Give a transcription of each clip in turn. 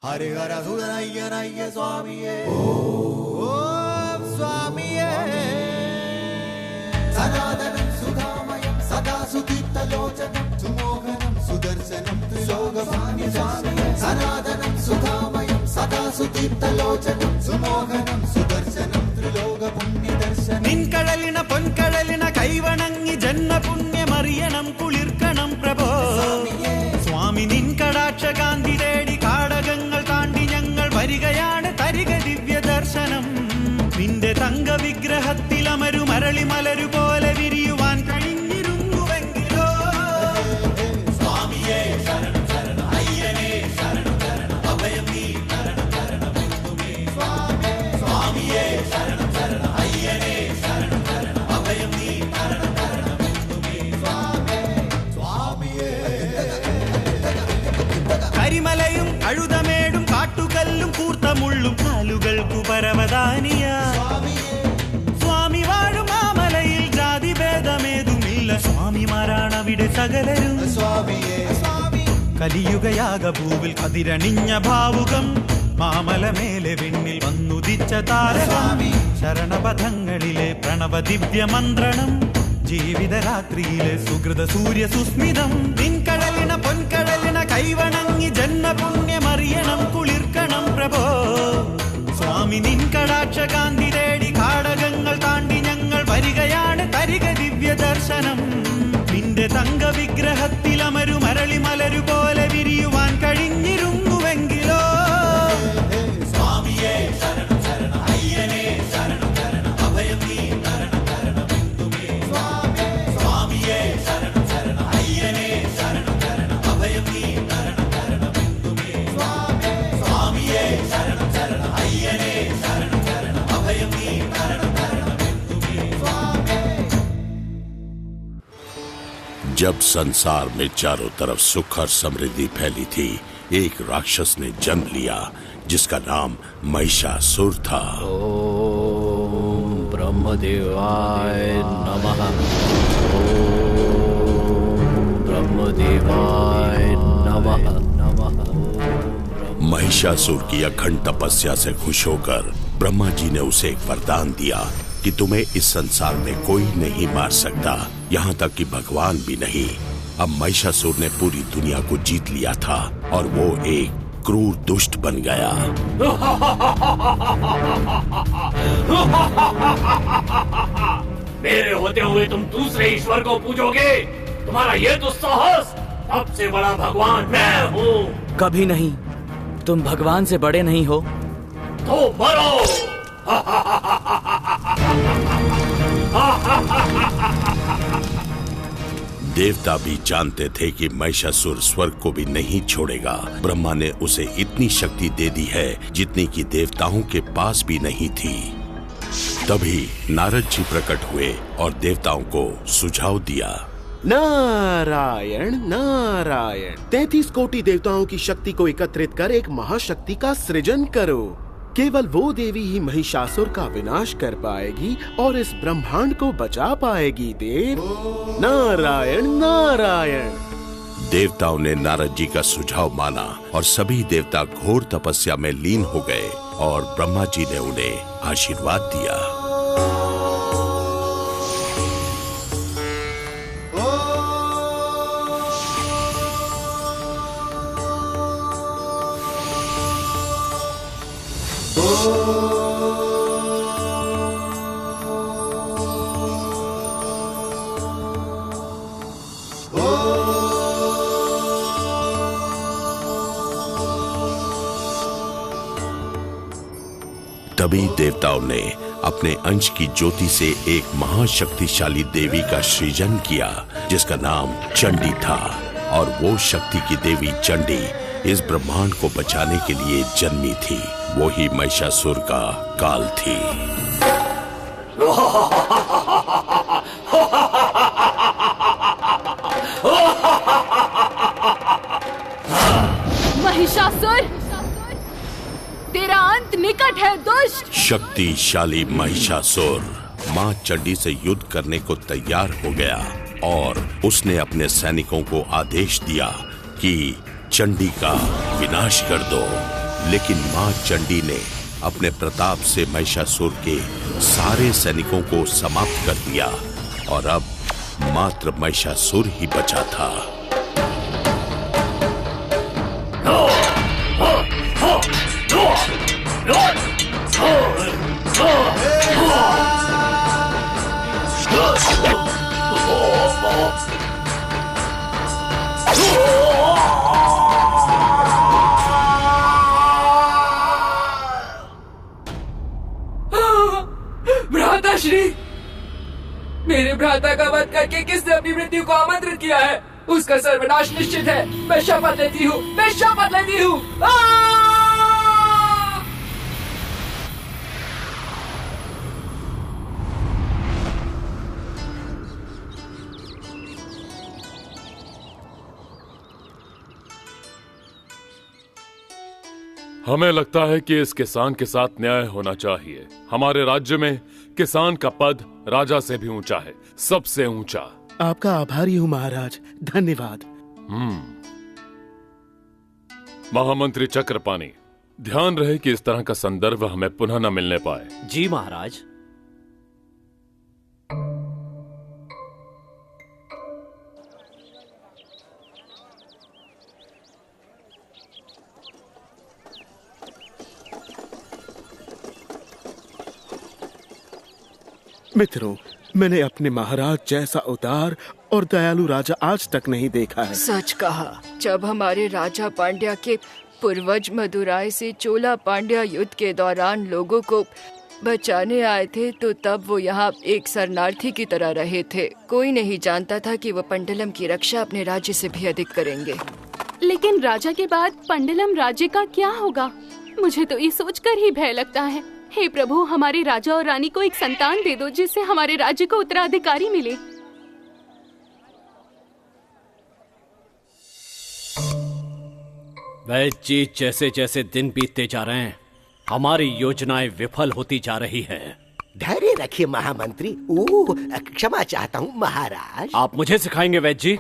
हरिहर सुदनय्य स्वामिये ओम स्वामिये सनातनं सुधामयं सदा सुदीप्तलोचनं सुमोहनं सुदर्शनं त्रिलोकपाण्यजामिये सनातनं सुधामयं सदा सुदीप्तलोचनं सुमोहनं सुदर्शनं त्रिलोकपुण्यदर्शनं निन्कळलिन पोन्कळलिन कैवणङ्गि जन्म पुण्यमरियनं कुलिर्कणं प्रभो स्वामी निन्कडाक्ष कान्ति തേടി കാടകങ്ങൾ താണ്ടി ഞങ്ങൾ വരികയാണ് തരിക ദിവ്യ ദർശനം നിന്റെ തങ്ക വിഗ്രഹത്തിൽ അമരു മരളി മലരു പോലെ വിരിയുവാൻ കഴിഞ്ഞിരുന്നുവെങ്കിലോ സ്വാമിയേ ശരണം ശരണം അയ്യനേ ശരണം ശരണം അഭയം നീ ശരണം ശരണം എന്നുമേ സ്വാമിയേ ശരണം ശരണം അയ്യനേ ശരണം ശരണം അഭയം നീ ശരണം ശരണം എന്നുമേ സ്വാമിയേ കരിമലയും അഴുതമേടും കാട്ടുകല്ലും കൂർത്ത മുള്ളും കാലുകൾക്കു പരവതാനിയ സ്വാമി വാഴും ആ മലയിൽ ജാതി ഭേദമേതുമില്ല സ്വാമിമാരാണവിടെ സകലരും കലിയുഗയാക ഭൂവിൽ കതിരണിഞ്ഞ ഭാവുകം മാമലമേലെ വിണ്ണിൽ വന്നുദിച്ച താരസ്വാമി ശരണപഥങ്ങളിലെ പ്രണവ ദിവ്യ മന്ത്രണം ജീവിതരാത്രിയിലെ സുഹൃത സൂര്യ സുസ്മിതം നിൻകടലിന പൊൻകടലിന കൈവണങ്ങി ജന്മപുണ്യമറിയണം കുളിർക്കണം പ്രഭോ സ്വാമി നിൻകടാക്ഷ കാന്തി തേടി കാടകങ്ങൾ താണ്ടി ഞങ്ങൾ വരികയാണ് തരിക ദിവ്യ ദർശനം നിന്റെ തങ്ക വിഗ്രഹത്തിൽ അമരു മരളി മലരു പോലെ വിരിയുവാൻ കഴിഞ്ഞിരുന്നുവെങ്കിലോ സ്വാമിയേ ശരണം ശരണം അയ്യനേ ശരണം ശരണം അഭയം നീ ശരണം ശരണം എന്നുമേ സ്വാമിയേ ശരണം ശരണം അയ്യനേ ശരണം ശരണം അഭയം നീ ശരണം ശരണം എന്നുമേ സ്വാമിയേ ശരണം ശരണം അയ്യനേ ശരണം ശരണം അഭയം നീ ശരണം ശരണം എന്നുമേ जब संसार में चारों तरफ सुख और समृद्धि फैली थी, एक राक्षस ने जन्म लिया जिसका नाम महिषासुर था। ओम ब्रह्मदेवाय नमः। ओम ब्रह्मदेवाय नमः नमः। महिषासुर की अखंड तपस्या से खुश होकर ब्रह्मा जी ने उसे एक वरदान दिया कि तुम्हें इस संसार में कोई नहीं मार सकता, यहाँ तक कि भगवान भी नहीं। अब महिषासुर ने पूरी दुनिया को जीत लिया था और वो एक क्रूर दुष्ट बन गया। मेरे होते हुए तुम दूसरे ईश्वर को पूजोगे? तुम्हारा ये दुस्साहस! सबसे बड़ा भगवान मैं हूँ। कभी नहीं, तुम भगवान से बड़े नहीं हो। तो मरो। देवता भी जानते थे कि महिषासुर स्वर्ग को भी नहीं छोड़ेगा। ब्रह्मा ने उसे इतनी शक्ति दे दी है जितनी कि देवताओं के पास भी नहीं थी। तभी नारद जी प्रकट हुए और देवताओं को सुझाव दिया। नारायण नारायण, 33 कोटि देवताओं की शक्ति को एकत्रित कर एक महाशक्ति का सृजन करो। केवल वो देवी ही महिषासुर का विनाश कर पाएगी और इस ब्रह्मांड को बचा पाएगी। देव नारायण नारायण। देवताओं ने नारद जी का सुझाव माना और सभी देवता घोर तपस्या में लीन हो गए और ब्रह्मा जी ने उन्हें आशीर्वाद दिया। तभी देवताओं ने अपने अंश की ज्योति से एक महाशक्तिशाली देवी का सृजन किया जिसका नाम चंडी था। और वो शक्ति की देवी चंडी इस ब्रह्मांड को बचाने के लिए जन्मी थी। वो ही महिषासुर का काल थी। महिषासुर, तेरा अंत निकट है दुष्ट। शक्तिशाली महिषासुर मां चंडी से युद्ध करने को तैयार हो गया और उसने अपने सैनिकों को आदेश दिया कि चंडी का विनाश कर दो। लेकिन मां चंडी ने अपने प्रताप से महिषासुर के सारे सैनिकों को समाप्त कर दिया और अब मात्र महिषासुर ही बचा था। भ्राताश्री, मेरे भ्राता का वध करके किसने अपनी मृत्यु को आमंत्रित किया है, उसका सर्वनाश निश्चित है। मैं शपथ लेती हूँ, मैं शपथ लेती हूँ। हमें लगता है कि इस किसान के साथ न्याय होना चाहिए। हमारे राज्य में किसान का पद राजा से भी ऊंचा है, सबसे ऊंचा। आपका आभारी हूँ महाराज, धन्यवाद। महामंत्री चक्रपाणी, ध्यान रहे कि इस तरह का संदर्भ हमें पुनः न मिलने पाए। जी महाराज। मित्रों, मैंने अपने महाराज जैसा उदार और दयालु राजा आज तक नहीं देखा है। सच कहा। जब हमारे राजा पांड्या के पूर्वज मदुराई से चोला पांड्या युद्ध के दौरान लोगों को बचाने आए थे, तो तब वो यहाँ एक शरणार्थी की तरह रहे थे। कोई नहीं जानता था कि वो पंडलम की रक्षा अपने राज्य से भी अधिक करेंगे। लेकिन राजा के बाद पंडलम राज्य का क्या होगा? मुझे तो ये सोचकर ही भय लगता है। हे प्रभु, हमारे राजा और रानी को एक संतान दे दो जिससे हमारे राज्य को उत्तराधिकारी मिले। वैद्य जी, जैसे जैसे दिन बीतते जा रहे हैं हमारी योजनाएं विफल होती जा रही है। धैर्य रखिए महामंत्री। क्षमा चाहता हूँ महाराज। आप मुझे सिखाएंगे वैद्य जी?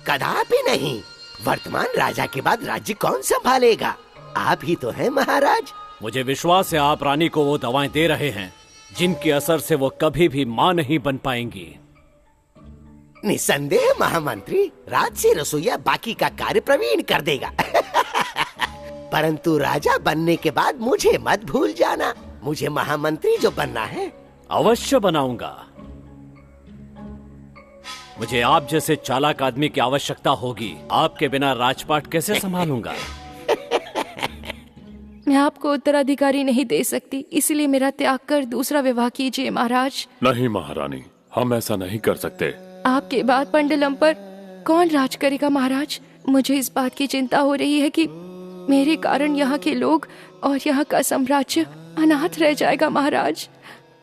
कदापि नहीं। वर्तमान राजा के बाद राज्य कौन संभालेगा? आप ही तो हैं महाराज। मुझे विश्वास है आप रानी को वो दवाएं दे रहे हैं जिनके असर से वो कभी भी मां नहीं बन पाएंगी। निसंदेह महामंत्री, राज से रसोईया बाकी का कार्य प्रवीण कर देगा। परंतु राजा बनने के बाद मुझे मत भूल जाना। मुझे महामंत्री जो बनना है अवश्य बनाऊंगा। मुझे आप जैसे चालाक आदमी की आवश्यकता होगी। आपके बिना राजपाट कैसे संभालूंगा? मैं आपको उत्तराधिकारी नहीं दे सकती, इसलिए मेरा त्याग कर दूसरा विवाह कीजिए महाराज। नहीं महारानी, हम ऐसा नहीं कर सकते। आपके बाद पंडलम पर कौन राज करेगा महाराज? मुझे इस बात की चिंता हो रही है कि मेरे कारण यहाँ के लोग और यहाँ का साम्राज्य अनाथ रह जाएगा महाराज।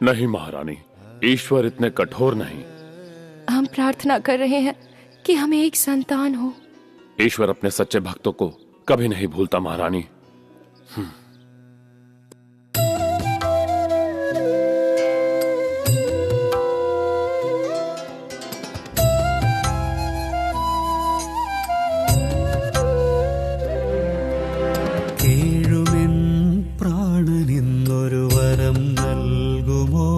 नहीं महारानी, ईश्वर इतने कठोर नहीं। हम प्रार्थना कर रहे हैं कि हमें एक संतान हो। ईश्वर अपने सच्चे भक्तों को कभी नहीं भूलता महारानी। കേഴുമെൻ പ്രാണനിന്നൊരു വരം നൽകുമോ?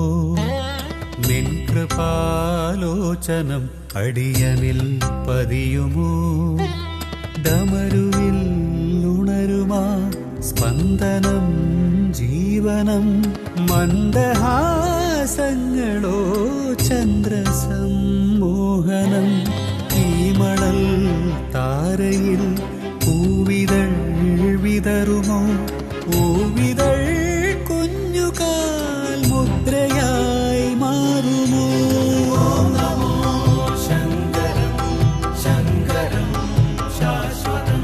നിൻ കൃപാലോചനം അടിയനിൽ പതിയുമോ? ഡമരുവിൽ ഉണരുമാ സ്പന്ദനം ജീവനം മന്ദഹാസങ്ങളോ ചന്ദ്രസമ്മോഹനം ഈ മണൽ താരയിൽ പൂവിതൾ വിതറുമോ? പൂവിതൾ കുഞ്ഞുകാൽ മുദ്രയായി മാറുമോ? നമോ ശങ്കരം ശങ്കരം ശാശ്വതം.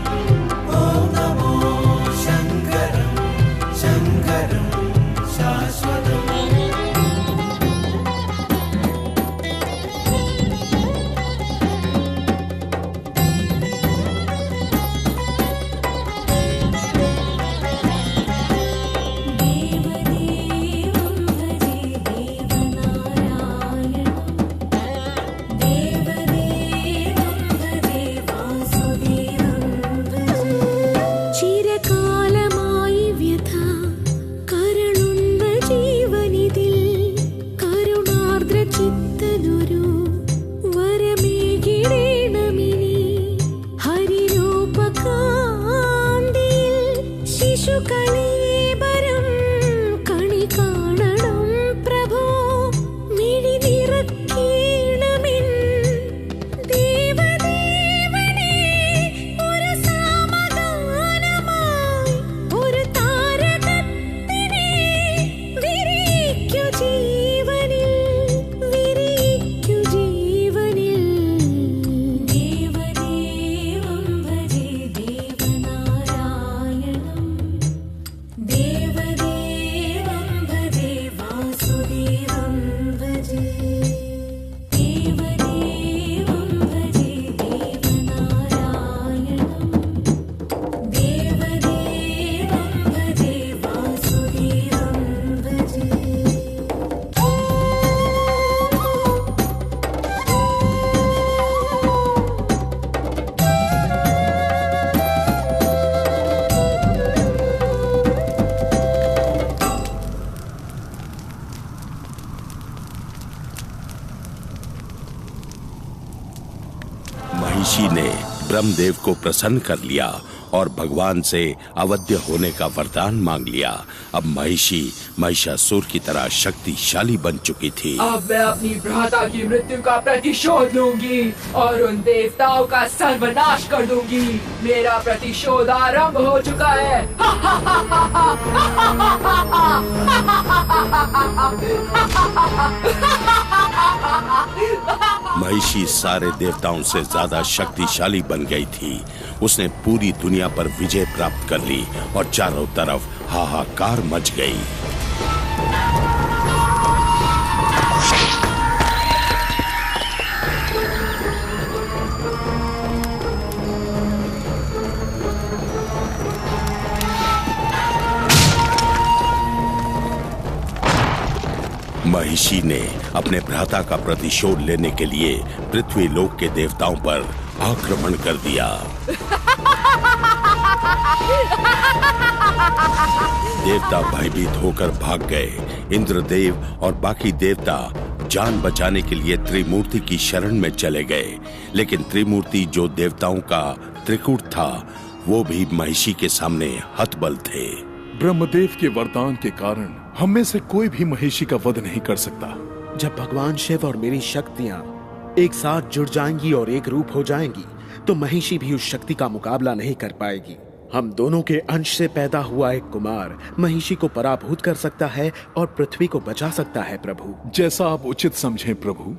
ഓം നമോ ശങ്കരം ശങ്കരം ശാശ്വതം. देवदेवं भजे वासुदेवं ब्रह्मदेव को प्रसन्न कर लिया और भगवान से अवध्य होने का वरदान मांग लिया। अब महिषी महिषासुर की तरह शक्तिशाली बन चुकी थी। अब मैं अपनी भ्राता की मृत्यु का प्रतिशोध लूंगी और उन देवताओं का सर्वनाश कर दूंगी। मेरा प्रतिशोध आरंभ हो चुका है। महिषी सारे देवताओं से ज्यादा शक्तिशाली बन गई थी। उसने पूरी दुनिया पर विजय प्राप्त कर ली और चारों तरफ हाहाकार मच गई। महिषी ने अपने भ्राता का प्रतिशोध लेने के लिए पृथ्वी लोक के देवताओं पर आक्रमण कर दिया। देवता भयभीत होकर भाग गए। इंद्रदेव और बाकी देवता जान बचाने के लिए त्रिमूर्ति की शरण में चले गए, लेकिन त्रिमूर्ति जो देवताओं का त्रिकूट था, वो भी महिषी के सामने हतबल थे। ब्रह्मदेव के वरदान के कारण हम में से कोई भी महिषी का वध नहीं कर सकता। जब भगवान शिव और मेरी शक्तियाँ एक साथ जुड़ जाएंगी और एक रूप हो जाएंगी, तो महिषी भी उस शक्ति का मुकाबला नहीं कर पाएगी। हम दोनों के अंश से पैदा हुआ एक कुमार महिषी को पराभूत कर सकता है और पृथ्वी को बचा सकता है। प्रभु, जैसा आप उचित समझें प्रभु।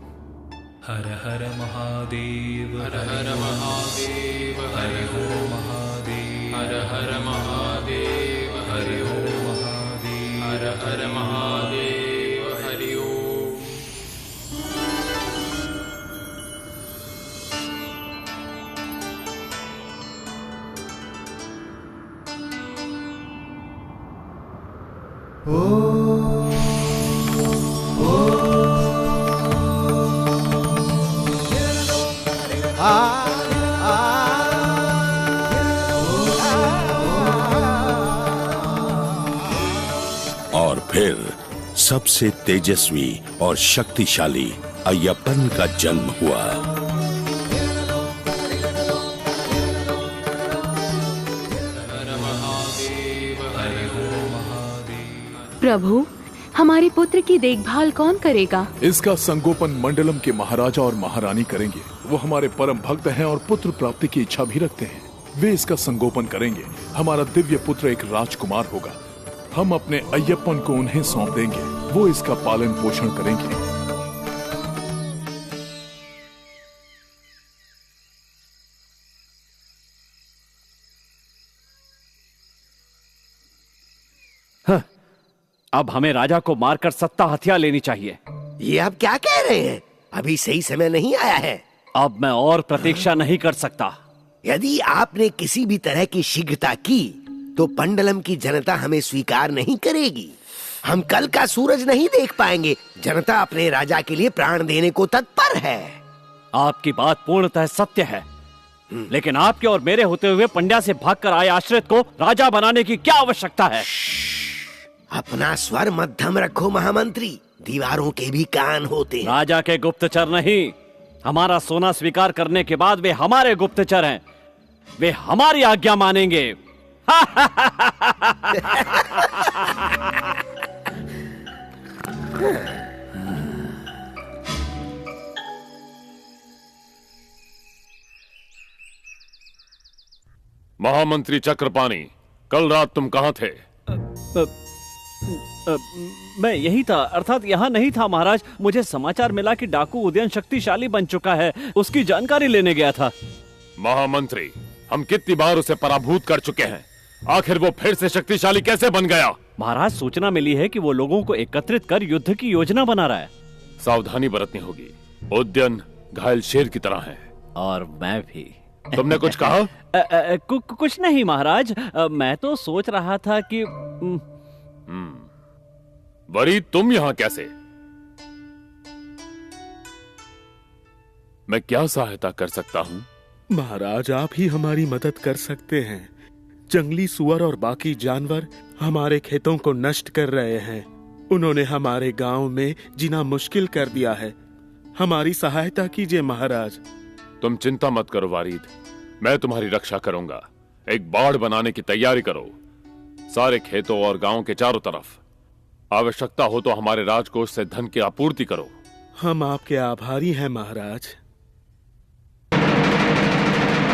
हर हर महादेव, हर हर महादेव, हरि ओम महादेव, हर हर महादेव, हरि ओम महादेव, हर हर महादेव, हरि ओम। और फिर सबसे तेजस्वी और शक्तिशाली अय्यप्पन का जन्म हुआ। प्रभु, हमारे पुत्र की देखभाल कौन करेगा? इसका संगोपन मंडलम के महाराजा और महारानी करेंगे। वो हमारे परम भक्त हैं और पुत्र प्राप्ति की इच्छा भी रखते हैं। वे इसका संगोपन करेंगे। हमारा दिव्य पुत्र एक राजकुमार होगा। हम अपने अय्यप्पन को उन्हें सौंप देंगे। वो इसका पालन पोषण करेंगे। अब हमें राजा को मारकर सत्ता हथिया लेनी चाहिए। ये आप क्या कह रहे हैं? अभी सही समय नहीं आया है। अब मैं और प्रतीक्षा नहीं कर सकता। यदि आपने किसी भी तरह की शीघ्रता की तो पंडलम की जनता हमें स्वीकार नहीं करेगी। हम कल का सूरज नहीं देख पाएंगे। जनता अपने राजा के लिए प्राण देने को तत्पर है। आपकी बात पूर्णतः सत्य है, लेकिन आपके और मेरे होते हुए पंड्या से भागकर आए आश्रित को राजा बनाने की क्या आवश्यकता है? अपना स्वर मध्यम रखो महामंत्री। दीवारों के भी कान होते हैं। राजा के गुप्तचर नहीं, हमारा सोना स्वीकार करने के बाद वे हमारे गुप्तचर हैं। वे हमारी आज्ञा मानेंगे। महामंत्री चक्रपाणी, कल रात तुम कहाँ थे? मैं यही था, अर्थात यहाँ नहीं था महाराज। मुझे समाचार मिला कि डाकू उदयन शक्तिशाली बन चुका है। उसकी जानकारी लेने गया था। महामंत्री, हम कितनी बार उसे पराभूत कर चुके हैं, आखिर वो फिर से शक्तिशाली कैसे बन गया? महाराज, सूचना मिली है कि वो लोगों को एकत्रित कर युद्ध की योजना बना रहा है। सावधानी बरतनी होगी। उदयन घायल शेर की तरह है। और मैं भी। तुमने कुछ कहा? कुछ नहीं महाराज। मैं तो सोच रहा था कि वरी, तुम यहाँ कैसे? मैं क्या सहायता कर सकता हूँ? महाराज, आप ही हमारी मदद कर सकते हैं। जंगली सुअर और बाकी जानवर हमारे खेतों को नष्ट कर रहे हैं। उन्होंने हमारे गांव में जीना मुश्किल कर दिया है। हमारी सहायता कीजिए महाराज। तुम चिंता मत करो वारिद, मैं तुम्हारी रक्षा करूंगा। एक बाड़ बनाने की तैयारी करो, सारे खेतों और गांव के चारों तरफ। आवश्यकता हो तो हमारे राजकोष से धन की आपूर्ति करो। हम आपके आभारी हैं महाराज।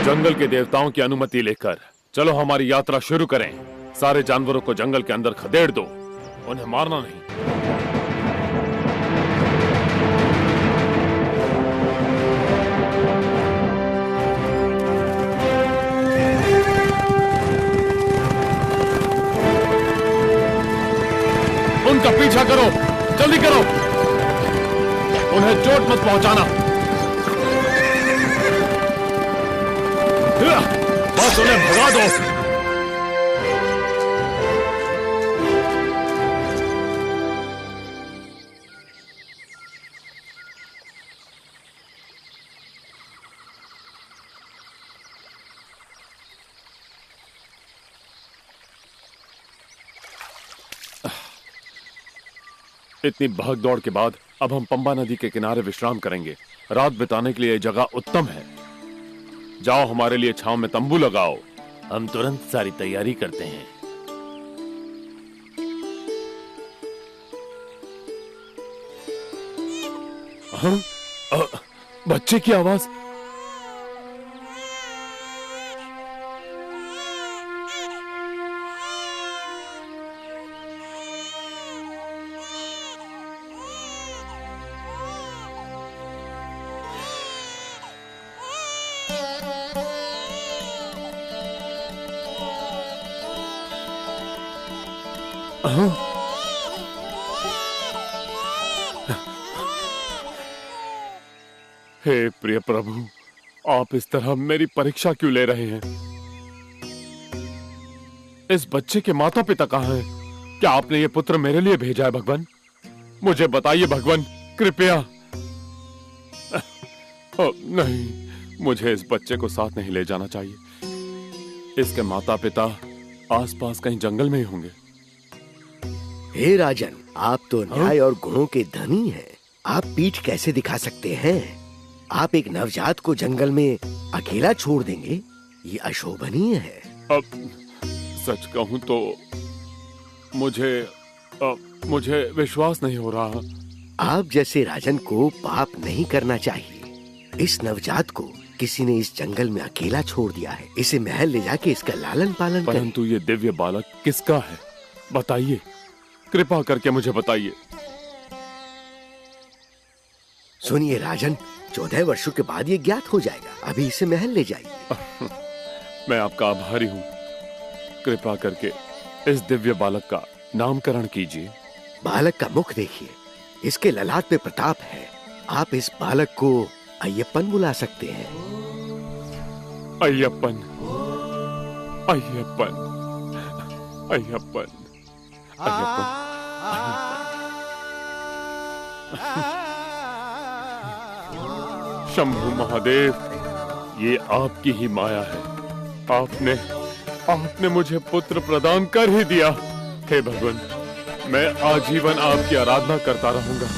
जंगल के देवताओं की अनुमति लेकर चलो हमारी यात्रा शुरू करें। सारे जानवरों को जंगल के अंदर खदेड़ दो, उन्हें मारना नहीं। उनका पीछा करो, जल्दी करो, उन्हें चोट मत पहुंचाना। बस उन्हें भगा दो। इतनी भाग दौड़ के बाद अब हम पंबा नदी के किनारे विश्राम करेंगे। रात बिताने के लिए यह जगह उत्तम है। जाओ, हमारे लिए छांव में तंबू लगाओ। हम तुरंत सारी तैयारी करते हैं। हाँ? बच्चे की आवाज। हे प्रिय प्रभु, आप इस तरह मेरी परीक्षा क्यों ले रहे हैं? इस बच्चे के माता पिता कहाँ हैं? क्या आपने ये पुत्र मेरे लिए भेजा है भगवान? मुझे बताइए भगवान, कृपया। नहीं, मुझे इस बच्चे को साथ नहीं ले जाना चाहिए। इसके माता पिता आसपास कहीं जंगल में ही होंगे। हे राजन, आप तो न्याय और गुणों के धनी हैं। आप पीठ कैसे दिखा सकते हैं? आप एक नवजात को जंगल में अकेला छोड़ देंगे? ये अशोभनीय है। अब सच कहूं तो मुझे विश्वास नहीं हो रहा। आप जैसे राजन को पाप नहीं करना चाहिए। इस नवजात को किसी ने इस जंगल में अकेला छोड़ दिया है। इसे महल ले जाके इसका लालन पालन करें। परंतु ये दिव्य बालक किसका है? बताइए, कृपा करके मुझे बताइए। सुनिए राजन, 14 वर्षों के बाद ये ज्ञात हो जाएगा। अभी इसे महल ले जाइए। मैं आपका आभारी हूँ। कृपा करके इस दिव्य बालक का नामकरण कीजिए। बालक का मुख देखिए, इसके ललाट पे प्रताप है। आप इस बालक को अय्यप्पन बुला सकते हैं। अय्यप्पन, अय्यप्पन, अय्यप्पन, अय्यप्पन। शंभु महादेव, ये आपकी ही माया है। आपने मुझे पुत्र प्रदान कर ही दिया। हे भगवान, मैं आजीवन आपकी आराधना करता रहूंगा।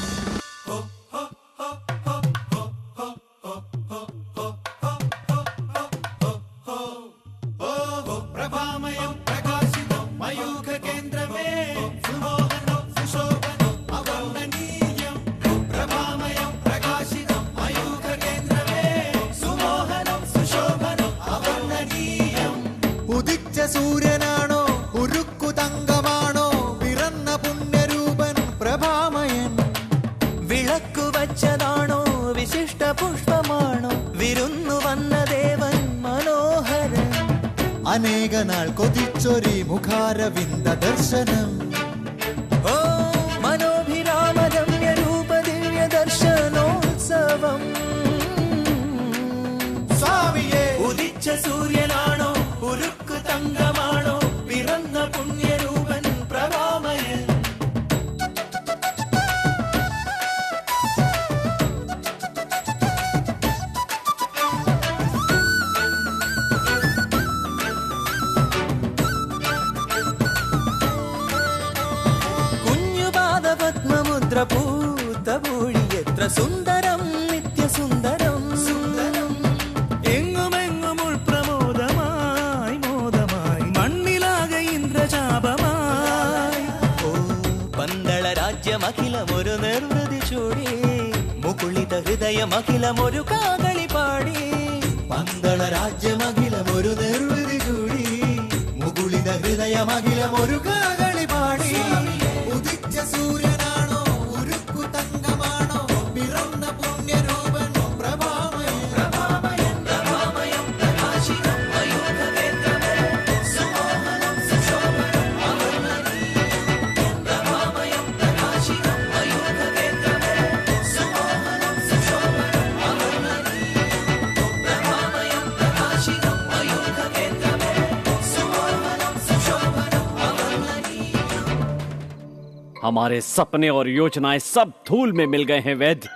സൂര്യനാണോ ഉരുക്കു തങ്കമാണോ പിറന്ന പുണ്യരൂപൻ പ്രഭാമയൻ വിളക്കു വച്ചതാണോ വിശിഷ്ട പുഷ്പമാണോ വിരുന്നു വന്ന ദേവൻ മനോഹരൻ അനേക നാൾ കൊതിച്ചൊരി മുഖാരവിന്ദ ദർശനം ഓ മനോഭിരാമരമ്യ രൂപ ദിവ്യ ദർശനോത്സവം സ്വാമിയേ ഉദിച്ച സൂര്യനാണോ ഉരുക്കു തങ്കമാണോ പിറന്ന പുണ്യരൂപൻ പ്രഭാമയൻ കുഞ്ഞുപാദപത്മമുദ്ര പൂത്ത പൂഴി എത്ര സുന്ദരം നിത്യസുന്ദരം സുന്ദരം എങ്ങുമെങ്ങും ഉൾപ്രമ ಮಖಿಲಮೊರು ನಿರ್ವೃತಿ ಚೂಡಿ ಮುಕುಳಿತ ಹೃದಯ ಮಖಿಲಮೊರು ಕಾಗಳಿ ಪಾಡಿ ಪಂದಳ ರಾಜ್ಯ ಮಖಿಲಮೊರು ನಿರ್ವೃತಿ ಚೂಡಿ ಮುಕುಳಿತ ಹೃದಯ ಮಖಿಲಮೊರು ಕಾಗಳಿ ಪಾಡಿ ಉದಿಚ್ಚ ಸೂರ್ಯನಾಣೋ ಉರುಕ್ಕು ತಂಗಮಾಣೋ ಬಿರನ್ನ ಪುಣ್ಯ ರೂಪನು ಪ್ರಭಾಮಯ ಪ್ರಭಾಮಯಂ ಪ್ರಭಾಮಯಂ ಪ್ರಕಾಶಿಕಂ ಮಯೂಖ ವೇತ್ರಮೇ ಸುಮೋಹನಂ ಸುಶೋಭನಂ ಅವರ್ಣನೀಯಂ ಪ್ರಭಾಮಯಂ ಪ್ರಕಾಶಿಕಂ ಮಯೂಖ ವೇತ್ರಮೇ ಸುಮೋಹನಂ ಸುಶೋಭನಂ ಅವರ್ಣನೀಯಂ ಪ್ರಭಾಮಯಂ ಪ್ರಕಾಶಿಕಂ ಮಯೂಖ ವೇತ್ರಮೇ ಸುಮೋಹನಂ ಸುಶೋಭನಂ ಅವರ್ಣನೀಯಂ। हमारे सपने और योजनाएं सब धूल में मिल गए हैं वैद्य।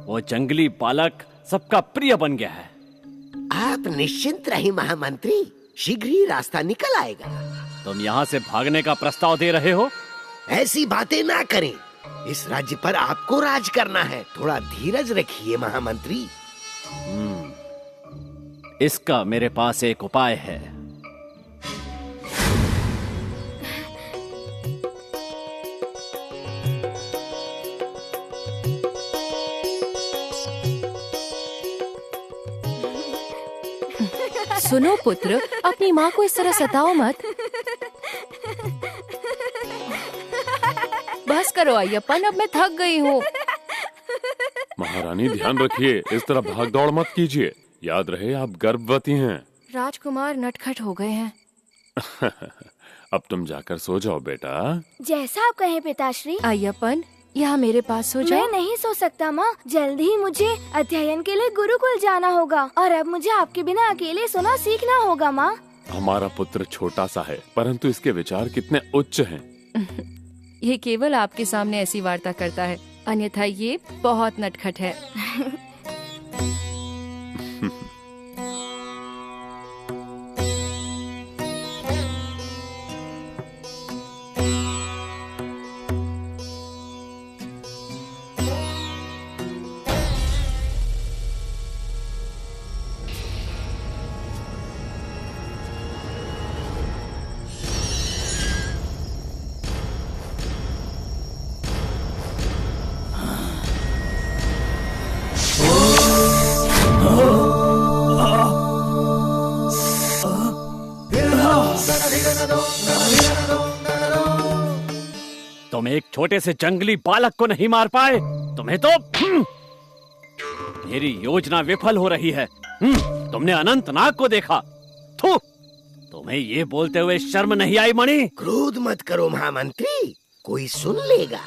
वो जंगली बालक सबका प्रिय बन गया है। आप निश्चिंत रहिए महामंत्री, शीघ्र ही रास्ता निकल आएगा। तुम यहाँ से भागने का प्रस्ताव दे रहे हो? ऐसी बातें ना करें, इस राज्य पर आपको राज करना है। थोड़ा धीरज रखिए महामंत्री। इसका मेरे पास एक उपाय है। सुनो पुत्र, अपनी माँ को इस तरह सताओ मत। बस करो अय्यप्पन, अब मैं थक गई हूँ। महारानी ध्यान रखिए, इस तरह भाग दौड़ मत कीजिए। याद रहे आप गर्भवती हैं। राजकुमार नटखट हो गए हैं। अब तुम जाकर सो जाओ बेटा। जैसा आप कहें पिताश्री। अय्यप्पन, यहाँ मेरे पास सो जाओ। मैं नहीं सो सकता माँ, जल्दी ही मुझे अध्ययन के लिए गुरुकुल जाना होगा और अब मुझे आपके बिना अकेले सोना सीखना होगा माँ। हमारा पुत्र छोटा सा है, परंतु इसके विचार कितने उच्च हैं। ये केवल आपके सामने ऐसी वार्ता करता है, अन्यथा ये बहुत नटखट है। तुम एक छोटे से जंगली बालक को नहीं मार पाए, तुम्हें तो मेरी योजना विफल हो रही है। तुमने अनंतनाग को देखा, थू, तुम्हें ये बोलते हुए शर्म नहीं आई मणि? क्रोध मत करो महामंत्री, कोई सुन लेगा।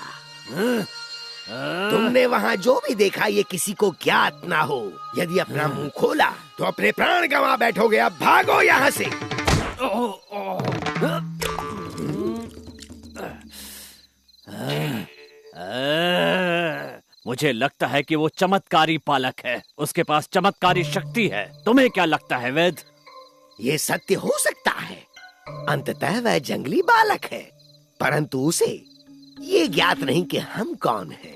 तुमने वहाँ जो भी देखा ये किसी को ज्ञात ना हो। यदि अपना मुंह खोला तो अपने प्राण गंवा बैठोगे। अब भागो यहाँ से। मुझे लगता है कि वो चमत्कारी बालक है, उसके पास चमत्कारी शक्ति है। तुम्हें क्या लगता है वैद्य? ये सत्य हो सकता है, अंततः वह जंगली बालक है, परंतु उसे ये ज्ञात नहीं कि हम कौन हैं।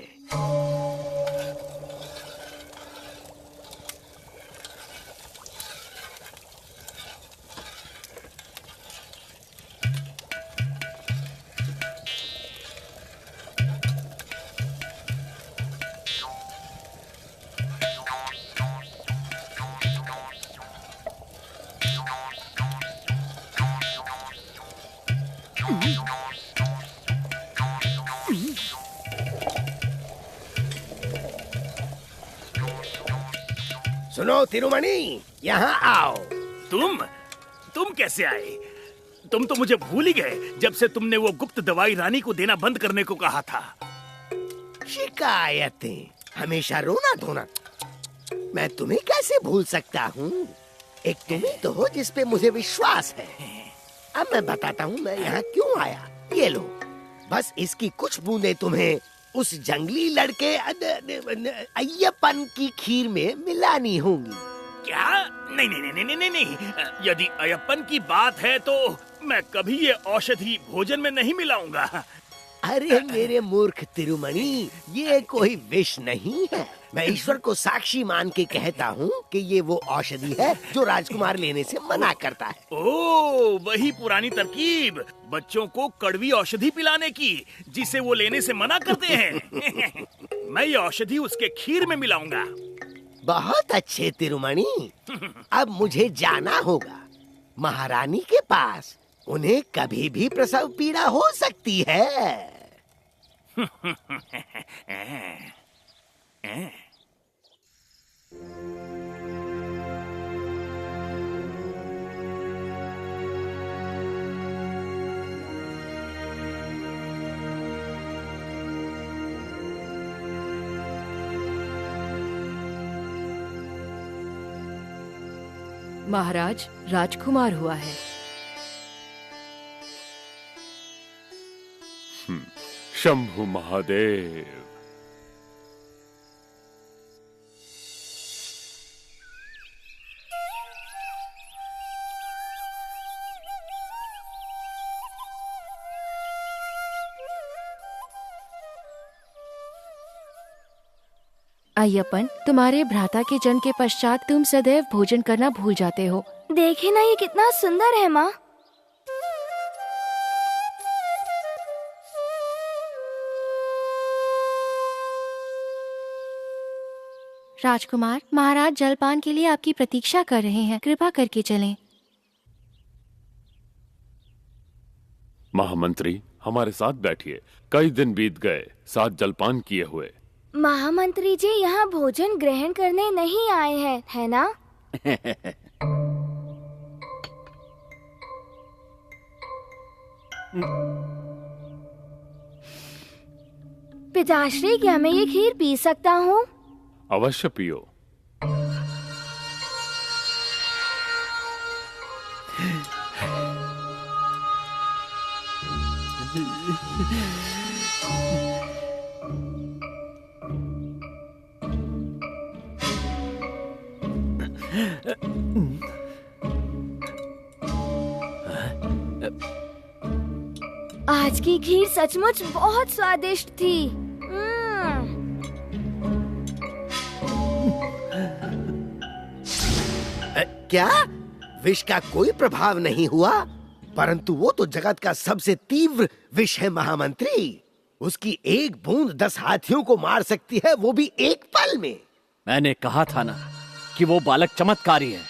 सुनो तिरुमणि, यहाँ आओ। तुम कैसे आए? तुम तो मुझे भूल ही गए जब से तुमने वो गुप्त दवाई रानी को देना बंद करने को कहा था। शिकायतें, हमेशा रोना धोना। मैं तुम्हें कैसे भूल सकता हूँ? एक तुम ही तो हो जिस पे मुझे विश्वास है। अब मैं बताता हूँ मैं यहाँ क्यों आया। ये लो, बस इसकी कुछ बूंदे तुम्हें उस जंगली लड़के अय्यप्पन की खीर में मिलानी होंगी। क्या? नहीं नहीं नहीं नहीं नहीं, यदि अय्यप्पन की बात है तो मैं कभी ये औषधि भोजन में नहीं मिलाऊंगा। अरे मेरे मूर्ख तिरुमणि, ये कोई विष नहीं है, मैं ईश्वर को साक्षी मान के कहता हूँ कि ये वो औषधि है जो राजकुमार लेने से मना करता है। ओह, वही पुरानी तरकीब, बच्चों को कड़वी औषधि पिलाने की, जिसे वो लेने से मना करते हैं। मैं ये औषधि उसके खीर में मिलाऊंगा। बहुत अच्छे तिरुमणि, अब मुझे जाना होगा महारानी के पास। उन्हें कभी भी प्रसव पीड़ा हो सकती है। महाराज, राजकुमार हुआ है। शंभु महादेव। अय्यप्पन, तुम्हारे भ्राता के जन्म के पश्चात तुम सदैव भोजन करना भूल जाते हो। देखे ना, ये कितना सुंदर है माँ। राजकुमार, महाराज जलपान के लिए आपकी प्रतीक्षा कर रहे हैं, कृपा करके चलें। महामंत्री, हमारे साथ बैठिए। कई दिन बीत गए साथ जलपान किए हुए। महामंत्री जी यहाँ भोजन ग्रहण करने नहीं आए हैं, है ना? पिताश्री, क्या मैं ये खीर पी सकता हूँ? अवश्य पियो। आज की खीर सचमुच बहुत स्वादिष्ट थी। क्या विष का कोई प्रभाव नहीं हुआ? परंतु वो तो जगत का सबसे तीव्र विष है महामंत्री। उसकी एक बूंद 10 हाथियों को मार सकती है, वो भी एक पल में। मैंने कहा था ना कि वो बालक चमत्कारी है।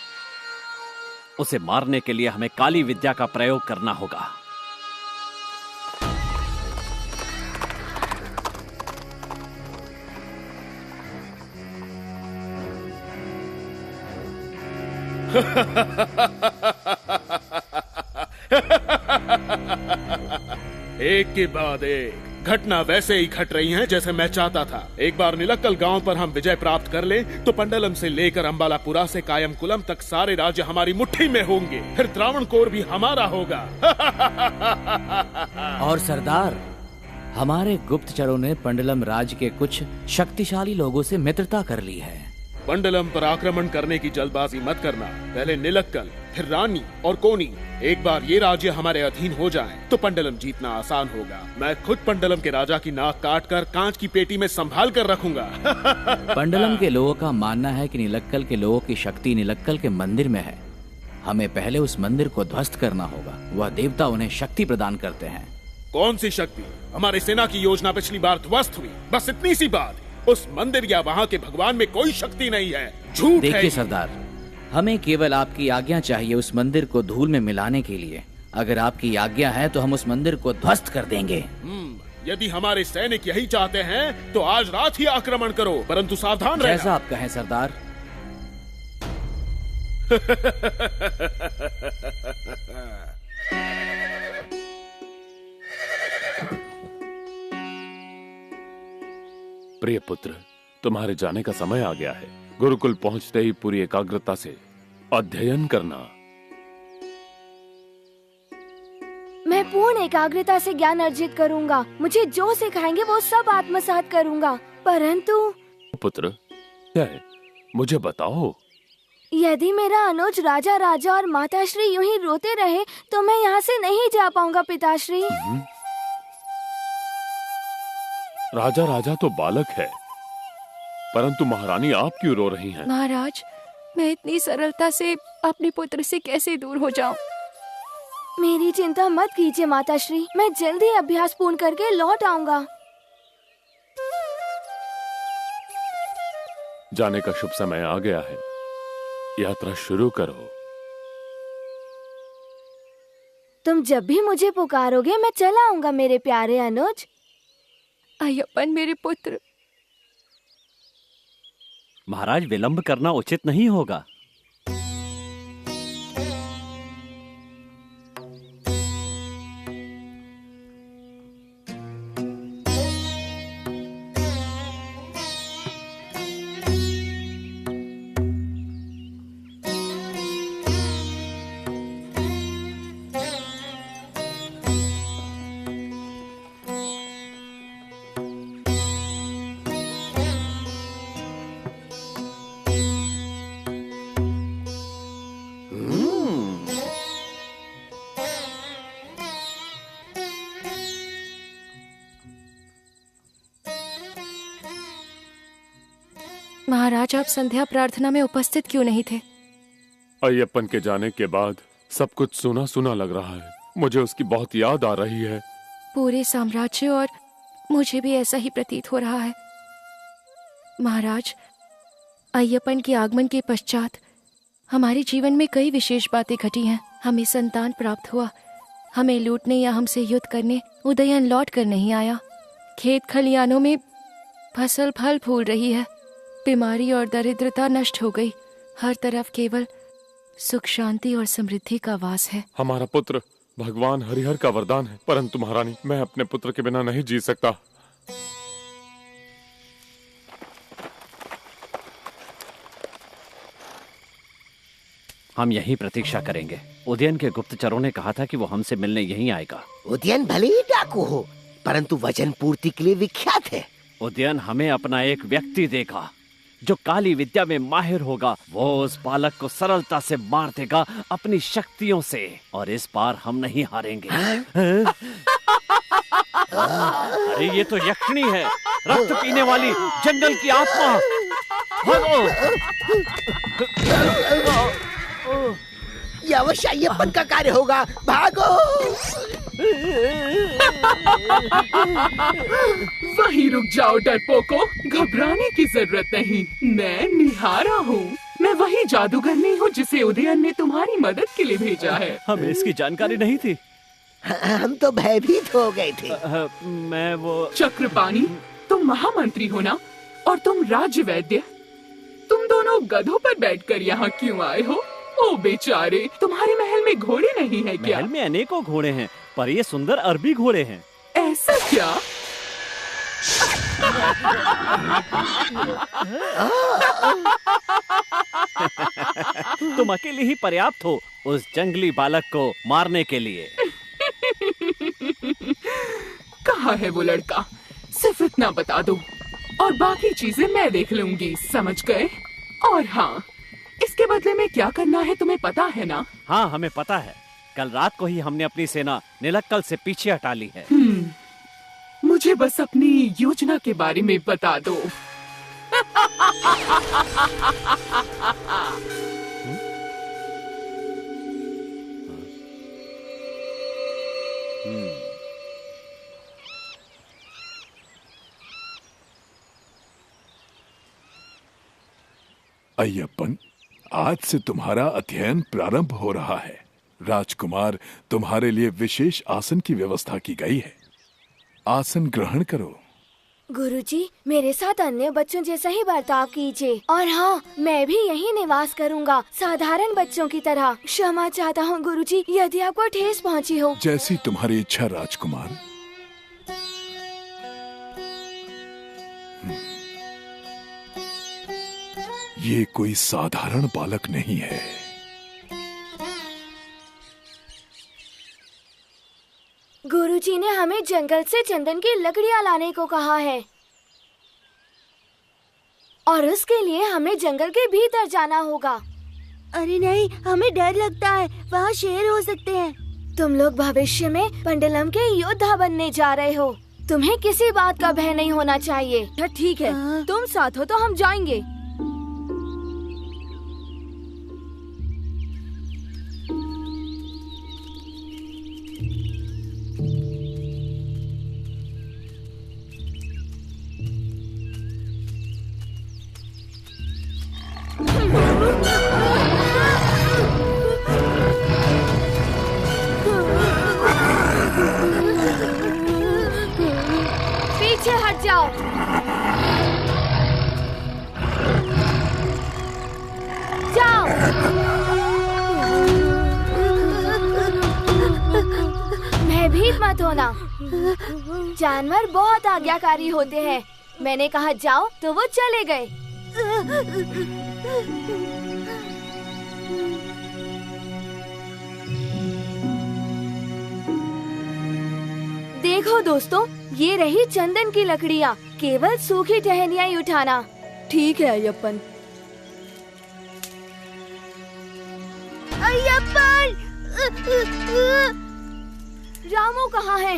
उसे मारने के लिए हमें काली विद्या का प्रयोग करना होगा। एक के बाद एक घटना वैसे ही घट रही हैं जैसे मैं चाहता था। एक बार निलक्कल गांव पर हम विजय प्राप्त कर लें तो पंडलम से लेकर अंबालापुरा से कायमकुलम तक सारे राज्य हमारी मुट्ठी में होंगे। फिर त्रावणकोर भी हमारा होगा। और सरदार, हमारे गुप्तचरों ने पंडलम राज्य के कुछ शक्तिशाली लोगों से मित्रता कर ली है। पंडलम पर आक्रमण करने की जल्दबाजी मत करना। पहले निलक्कल, फिर रानी और कोनी। एक बार ये राज्य हमारे अधीन हो जाएं, तो पंडलम जीतना आसान होगा। मैं खुद पंडलम के राजा की नाक काटकर कांच की पेटी में संभाल कर रखूंगा। पंडलम के लोगों का मानना है कि निलक्कल के लोगों की शक्ति निलक्कल के मंदिर में है। हमें पहले उस मंदिर को ध्वस्त करना होगा। वह देवता उन्हें शक्ति प्रदान करते हैं। कौन सी शक्ति? हमारी सेना की योजना पिछली बार ध्वस्त हुई, बस इतनी सी बात। उस मंदिर या वहाँ के भगवान में कोई शक्ति नहीं है, झूठ है। देखिए सरदार, हमें केवल आपकी आज्ञा चाहिए उस मंदिर को धूल में मिलाने के लिए। अगर आपकी आज्ञा है तो हम उस मंदिर को ध्वस्त कर देंगे। यदि हमारे सैनिक यही चाहते हैं तो आज रात ही आक्रमण करो, परंतु सावधान रहना। जैसा आप कहें सरदार। प्रिय पुत्र, तुम्हारे जाने का समय आ गया है। गुरुकुल पहुंचते ही पूरी एकाग्रता से अध्ययन करना। मैं पूर्ण एकाग्रता से ज्ञान अर्जित करूंगा। मुझे जो सिखाएंगे वो सब आत्मसात करूंगा। परंतु पुत्र, क्या है? मुझे बताओ। यदि मेरा अनुज राजा राजा और माताश्री यूं ही रोते रहे तो मैं यहाँ से नहीं जा पाऊंगा पिताश्री। राजा राजा तो बालक है, परंतु महारानी आप क्यों रो रही हैं? महाराज, मैं इतनी सरलता से अपने पुत्र से कैसे दूर हो जाऊं? मेरी चिंता मत कीजिए माताश्री, मैं जल्दी अभ्यास पूर्ण करके लौट आऊंगा। जाने का शुभ समय आ गया है, यात्रा शुरू करो। तुम जब भी मुझे पुकारोगे मैं चला आऊंगा मेरे प्यारे अनुज। अय्यप्पन मेरे पुत्र। महाराज, विलंब करना उचित नहीं होगा। महाराज, आप संध्या प्रार्थना में उपस्थित क्यों नहीं थे? अय्यप्पन के जाने के बाद सब कुछ सुना सुना लग रहा है। मुझे उसकी बहुत याद आ रही है। पूरे साम्राज्य और मुझे भी ऐसा ही प्रतीत हो रहा है। महाराज, अय्यप्पन के आगमन के पश्चात हमारे जीवन में कई विशेष बातें घटी हैं। हमें संतान प्राप्त हुआ, हमें लूटने या हमसे युद्ध करने उदयन लौट कर नहीं आया। खेत खलियानों में फसल फल फूल रही है, बीमारी और दरिद्रता नष्ट हो गई। हर तरफ केवल सुख शांति और समृद्धि का वास है। हमारा पुत्र भगवान हरिहर का वरदान है, परंतु महारानी, मैं अपने पुत्र के बिना नहीं जी सकता। हम यही प्रतीक्षा करेंगे। उदयन के गुप्तचरों ने कहा था कि वो हमसे मिलने यहीं आएगा। उदयन भले ही डाकू हो, परंतु वचन पूर्ति के लिए विख्यात है। उदयन हमें अपना एक व्यक्ति देगा जो काली विद्या में माहिर होगा। वो उस बालक को सरलता से मार देगा अपनी शक्तियों से, और इस बार हम नहीं हारेंगे। अरे ये तो यक्षिणी है, रक्त पीने वाली जंगल की आत्मा। भागो! ये अवश्य अय्यप्पन का कार्य होगा, भागो! वहीं रुक जाओ डरपोको, घबराने की जरूरत नहीं। मैं निहारा हूँ, मैं वही जादूगर नहीं हूँ जिसे उदयन ने तुम्हारी मदद के लिए भेजा है। हमें इसकी जानकारी नहीं थी। हम तो भयभीत हो गए थे। मैं वो चक्रपाणी, तुम महामंत्री हो ना, और तुम राज्य वैद्य। तुम दोनों गधों पर बैठकर यहाँ क्यों आए हो? ओ बेचारे, तुम्हारे महल में घोड़े नहीं है क्या? महल में अनेकों घोड़े हैं, पर ये सुंदर अरबी घोड़े हैं। ऐसा क्या? तुम अकेले ही पर्याप्त हो उस जंगली बालक को मारने के लिए। कहाँ है वो लड़का? सिर्फ इतना बता दो और बाकी चीजें मैं देख लूंगी, समझ गए? और हाँ, इसके बदले में क्या करना है तुम्हें पता है ना? हाँ, हमें पता है। कल रात को ही हमने अपनी सेना निलक्कल से पीछे हटा ली है। मुझे बस अपनी योजना के बारे में बता दो। अय्यप्पन, आज से तुम्हारा अध्ययन प्रारंभ हो रहा है। राजकुमार, तुम्हारे लिए विशेष आसन की व्यवस्था की गई है। आसन ग्रहण करो। गुरुजी, मेरे साथ अन्य बच्चों जैसा ही बर्ताव कीजिए। और हाँ, मैं भी यहीं निवास करूँगा, साधारण बच्चों की तरह। क्षमा चाहता हूँ गुरुजी, यदि आपको ठेस पहुँची हो। जैसी तुम्हारी इच्छा राजकुमार। ये कोई साधारण बालक नहीं है। गुरुजी ने हमें जंगल से चंदन की लकड़ियाँ लाने को कहा है, और उसके लिए हमें जंगल के भीतर जाना होगा। अरे नहीं, हमें डर लगता है, वहाँ शेर हो सकते हैं। तुम लोग भविष्य में पंडलम के योद्धा बनने जा रहे हो। तुम्हें किसी बात का भय नहीं होना चाहिए। ठीक है, तुम साथ हो तो हम जाएंगे। पीछे हट जाओ। जाओ। भयभीत मत होना। जानवर बहुत आज्ञाकारी होते हैं। मैंने कहा जाओ तो वो चले गए। देखो दोस्तों, ये रही चंदन की लकड़ियाँ। केवल सूखी टहनियाँ ही उठाना। ठीक है अय्यप्पन। अय्यप्पन! रामू कहाँ है?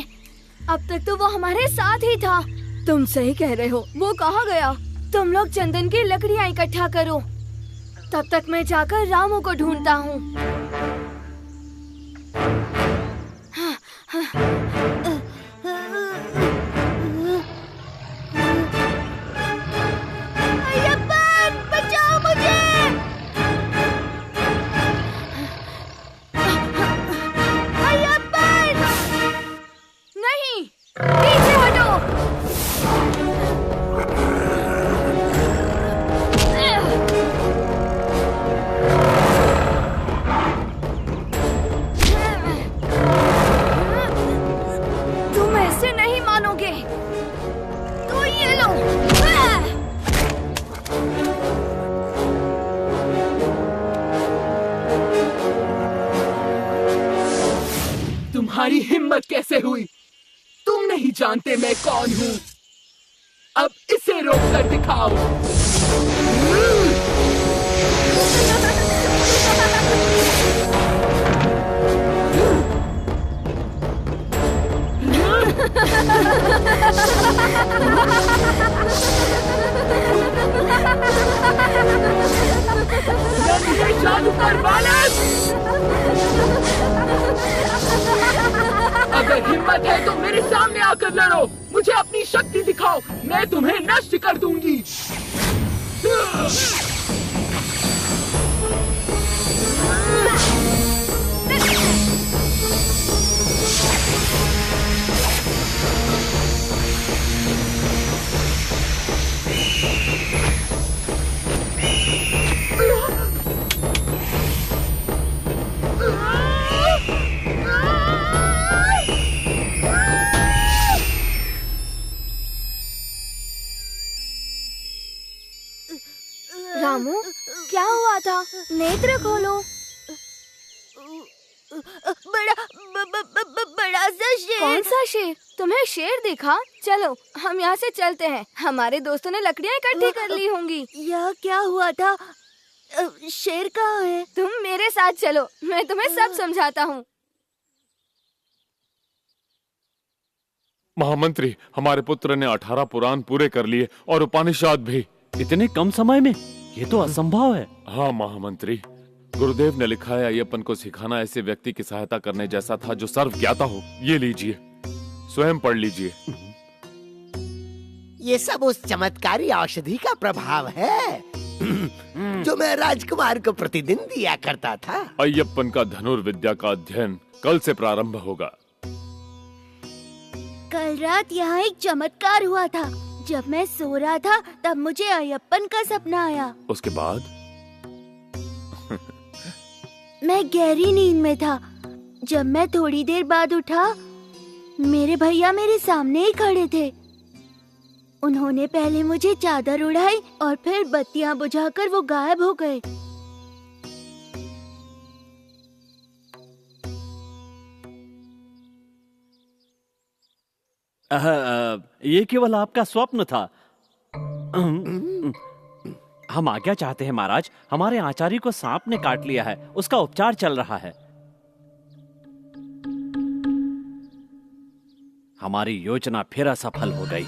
अब तक तो वो हमारे साथ ही था। तुम सही कह रहे हो, वो कहाँ गया? तुम लोग चंदन की लकड़ियाँ इकट्ठा करो, तब तक मैं जाकर रामू को ढूंढता हूँ। अय्यप्पन, बचाओ मुझे! अय्यप्पन! नहीं, पीछे हटो। तुम ऐसे नहीं मानोगे। तो ये लो। तुम्हारी हिम्मत कैसे हुई? तुम नहीं जानते मैं कौन हूँ। अब इसे रोक कर दिखाओ। जादूगर बालक! अगर हिम्मत है तो मेरे सामने आकर लड़ो। मुझे अपनी शक्ति दिखाओ, मैं तुम्हें नष्ट कर दूंगी। रामू, क्या हुआ था? नेत्र खोलो। बड़ा सा शेर। कौन सा शेर? तुम्हें शेर दिखा? चलो हम यहाँ से चलते हैं। हमारे दोस्तों ने लकड़ियाँ इकट्ठी कर ली होंगी। यह क्या हुआ था? शेर कहाँ है? तुम मेरे साथ चलो, मैं तुम्हें सब समझाता हूँ। महामंत्री, हमारे पुत्र ने 18 पुराण पूरे कर लिए और उपनिषद भी। इतने कम समय में? ये तो असंभव है। हाँ महामंत्री, गुरुदेव ने लिखा है अय्यप्पन को सिखाना ऐसे व्यक्ति की सहायता करने जैसा था जो सर्व ज्ञाता हो। ये लीजिए, स्वयं पढ़ लीजिए। ये सब उस चमत्कारी औषधि का प्रभाव है जो मैं राजकुमार को प्रतिदिन दिया करता था। अय्यप्पन का धनुर्विद्या का अध्ययन कल से प्रारंभ होगा। कल रात यहाँ एक चमत्कार हुआ था। जब मैं सो रहा था तब मुझे अय्यप्पन का सपना आया। उसके बाद? मैं गहरी नींद में था। जब मैं थोड़ी देर बाद उठा, मेरे भैया मेरे सामने ही खड़े थे। उन्होंने पहले मुझे चादर उड़ाई और फिर बत्तियां बुझाकर वो गायब हो गए। ये केवल आपका स्वप्न था। हम आज्ञा चाहते हैं महाराज। हमारे आचार्य को सांप ने काट लिया है, उसका उपचार चल रहा है। हमारी योजना फिर असफल हो गई।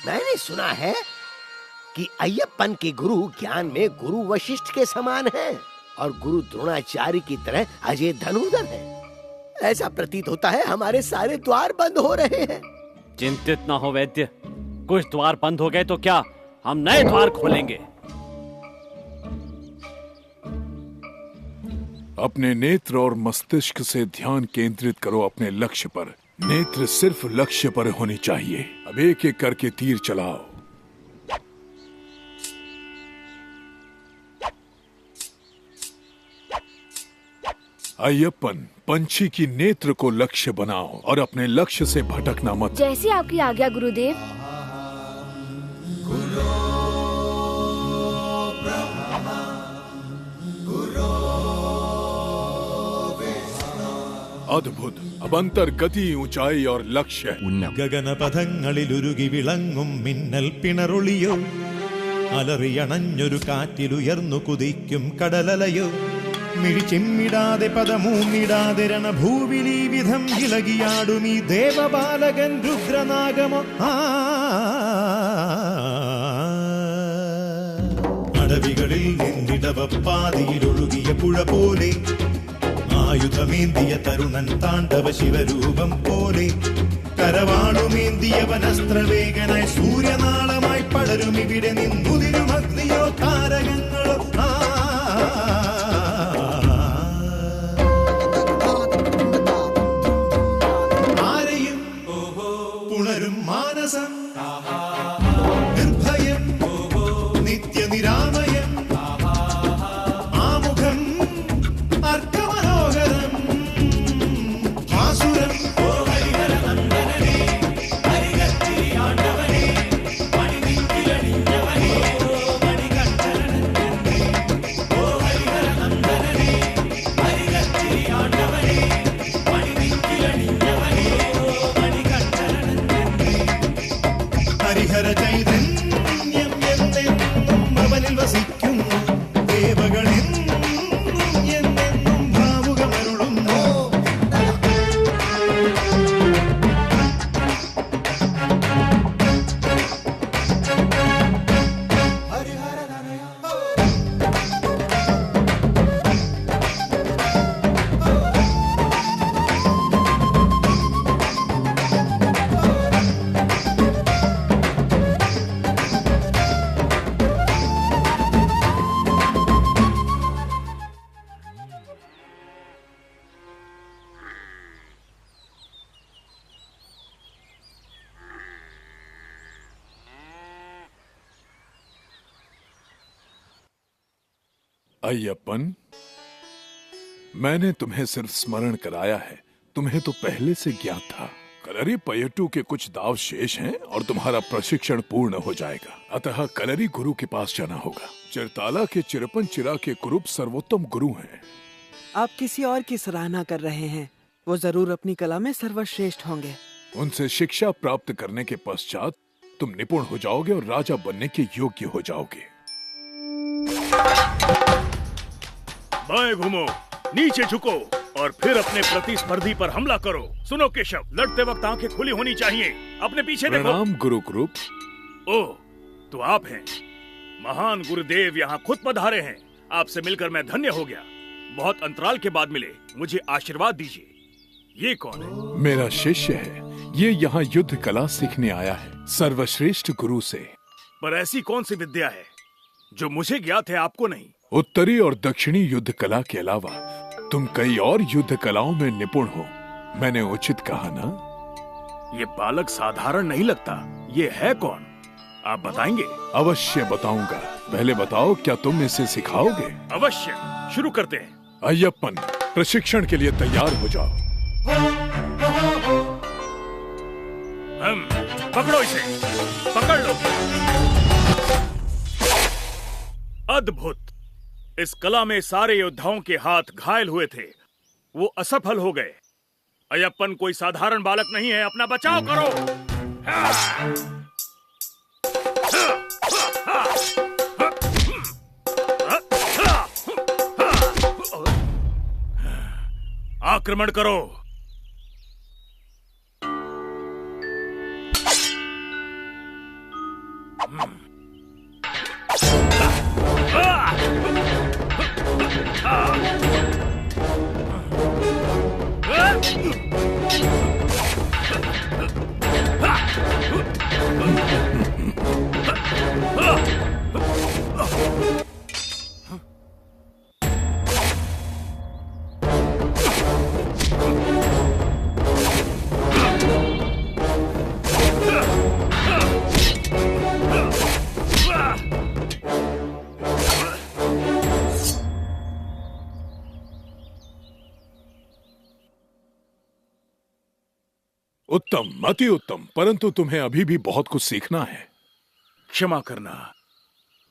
मैंने सुना है कि अय्यप्पन के गुरु ज्ञान में गुरु वशिष्ठ के समान हैं और गुरु द्रोणाचार्य की तरह अजय धनुर्धर हैं। ऐसा प्रतीत होता है हमारे सारे द्वार बंद हो रहे हैं। चिंतित ना हो वैद्य, कुछ द्वार बंद हो गए तो क्या, हम नए द्वार खोलेंगे। अपने नेत्र और मस्तिष्क से ध्यान केंद्रित करो अपने लक्ष्य पर। नेत्र सिर्फ लक्ष्य पर होनी चाहिए। अब एक एक करके तीर चलाओ। अय्यप्पन, पंछी की नेत्र को लक्ष्य बनाओ और अपने लक्ष्य से भटकना मत। जैसी आपकी आज्ञा गुरुदेव। अद्भुत। अब अंतर गति, ऊंचाई और लक्ष्य। ഗഗനപഥങ്ങളിലുരുകി വിളങ്ങും മിന്നൽ പിണറൊളിയോ, അലറിയണഞ്ഞൊരു കാറ്റിലുയർന്നു കുതിക്കും കടലലയോ, മിഴിച്ചിമ്മിടാതെ പദമൂന്നിടാതെ രണഭൂവിലീ വിധം ഇളകിയാടും ഈ ദേവബാലകൻ രുദ്രനാഗമോ. അടവികളിൽ നിന്നിടവപ്പാതിയിലൊഴുകിയ പുഴ പോലെ, ആയുധമേന്തിയ തരുണൻ താണ്ഡവ ശിവരൂപം പോലെ, കരവാളുമേന്തിയ വനസ്ത്രവേഗനായി സൂര്യനാളമായി പടരും ഇവിടെ നിന്നുതിരും അഗ്നിയോ താരകങ്ങളോ. ആരെയും പുണരും മാനസം, നിർഭയം നിത്യനിരാമയം, ആമുഖം അർക്കമനോഹരം, ആസുരം ഹരിഹര ചൈതന്യം എന്നെന്നും അവനിൽ വസിക്കുന്നു, ദേവഗണെന്നും എന്നെന്നും ഭാവുകമരുളുന്നു. अय्यप्पन, मैंने तुम्हें सिर्फ स्मरण कराया है, तुम्हें तो पहले से ज्ञात था। कलरी पयट्टू के कुछ दाव शेष हैं और तुम्हारा प्रशिक्षण पूर्ण हो जाएगा। अतः कलरी गुरु के पास जाना होगा। चिरताला के चिरपन चिरा के कुरूप सर्वोत्तम गुरु हैं। आप किसी और की सराहना कर रहे हैं, वो जरूर अपनी कला में सर्वश्रेष्ठ होंगे। उनसे शिक्षा प्राप्त करने के पश्चात तुम निपुण हो जाओगे और राजा बनने के योग्य हो जाओगे। बाएं घूमो, नीचे झुको और फिर अपने प्रतिस्पर्धी पर हमला करो। सुनो केशव, लड़ते वक्त आंखें खुली होनी चाहिए। अपने पीछे देखो। प्रणाम गुरु कुरूप। ओह, तो आप हैं। महान गुरुदेव यहाँ खुद पधारे हैं। आपसे मिलकर मैं धन्य हो गया। बहुत अंतराल के बाद मिले, मुझे आशीर्वाद दीजिए। ये कौन है? मेरा शिष्य है। ये यहाँ युद्ध कला सीखने आया है, सर्वश्रेष्ठ गुरु से। पर ऐसी कौन सी विद्या है जो मुझे ज्ञात है, आपको नहीं? उत्तरी और दक्षिणी युद्ध कला के अलावा तुम कई और युद्ध कलाओं में निपुण हो। मैंने उचित कहा ना? ये बालक साधारण नहीं लगता। ये है कौन, आप बताएंगे? अवश्य बताऊंगा। पहले बताओ, क्या तुम इसे सिखाओगे? अवश्य, शुरू करते हैं। अय्यप्पन, प्रशिक्षण के लिए तैयार हो जाओ। पकड़ो इसे, पकड़ लो। अद्भुत। इस कला में सारे योद्धाओं के हाथ घायल हुए थे, वो असफल हो गए। अय्यप्पन कोई साधारण बालक नहीं है, अपना बचाव करो। आक्रमण करो। उत्तम, अति उत्तम, परंतु तुम्हें अभी भी बहुत कुछ सीखना है। क्षमा करना,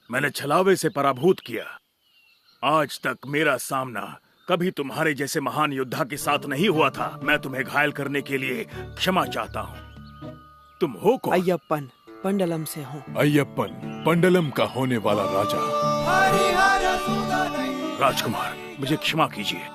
मैंने छलावे से पराभूत किया। आज तक मेरा सामना कभी तुम्हारे जैसे महान योद्धा के साथ नहीं हुआ था। मैं तुम्हें घायल करने के लिए क्षमा चाहता हूँ। तुम हो कौन? अय्यप्पन, पंडलम से हूँ। अय्यप्पन, पंडलम का होने वाला राजा। राजकुमार, मुझे क्षमा कीजिए।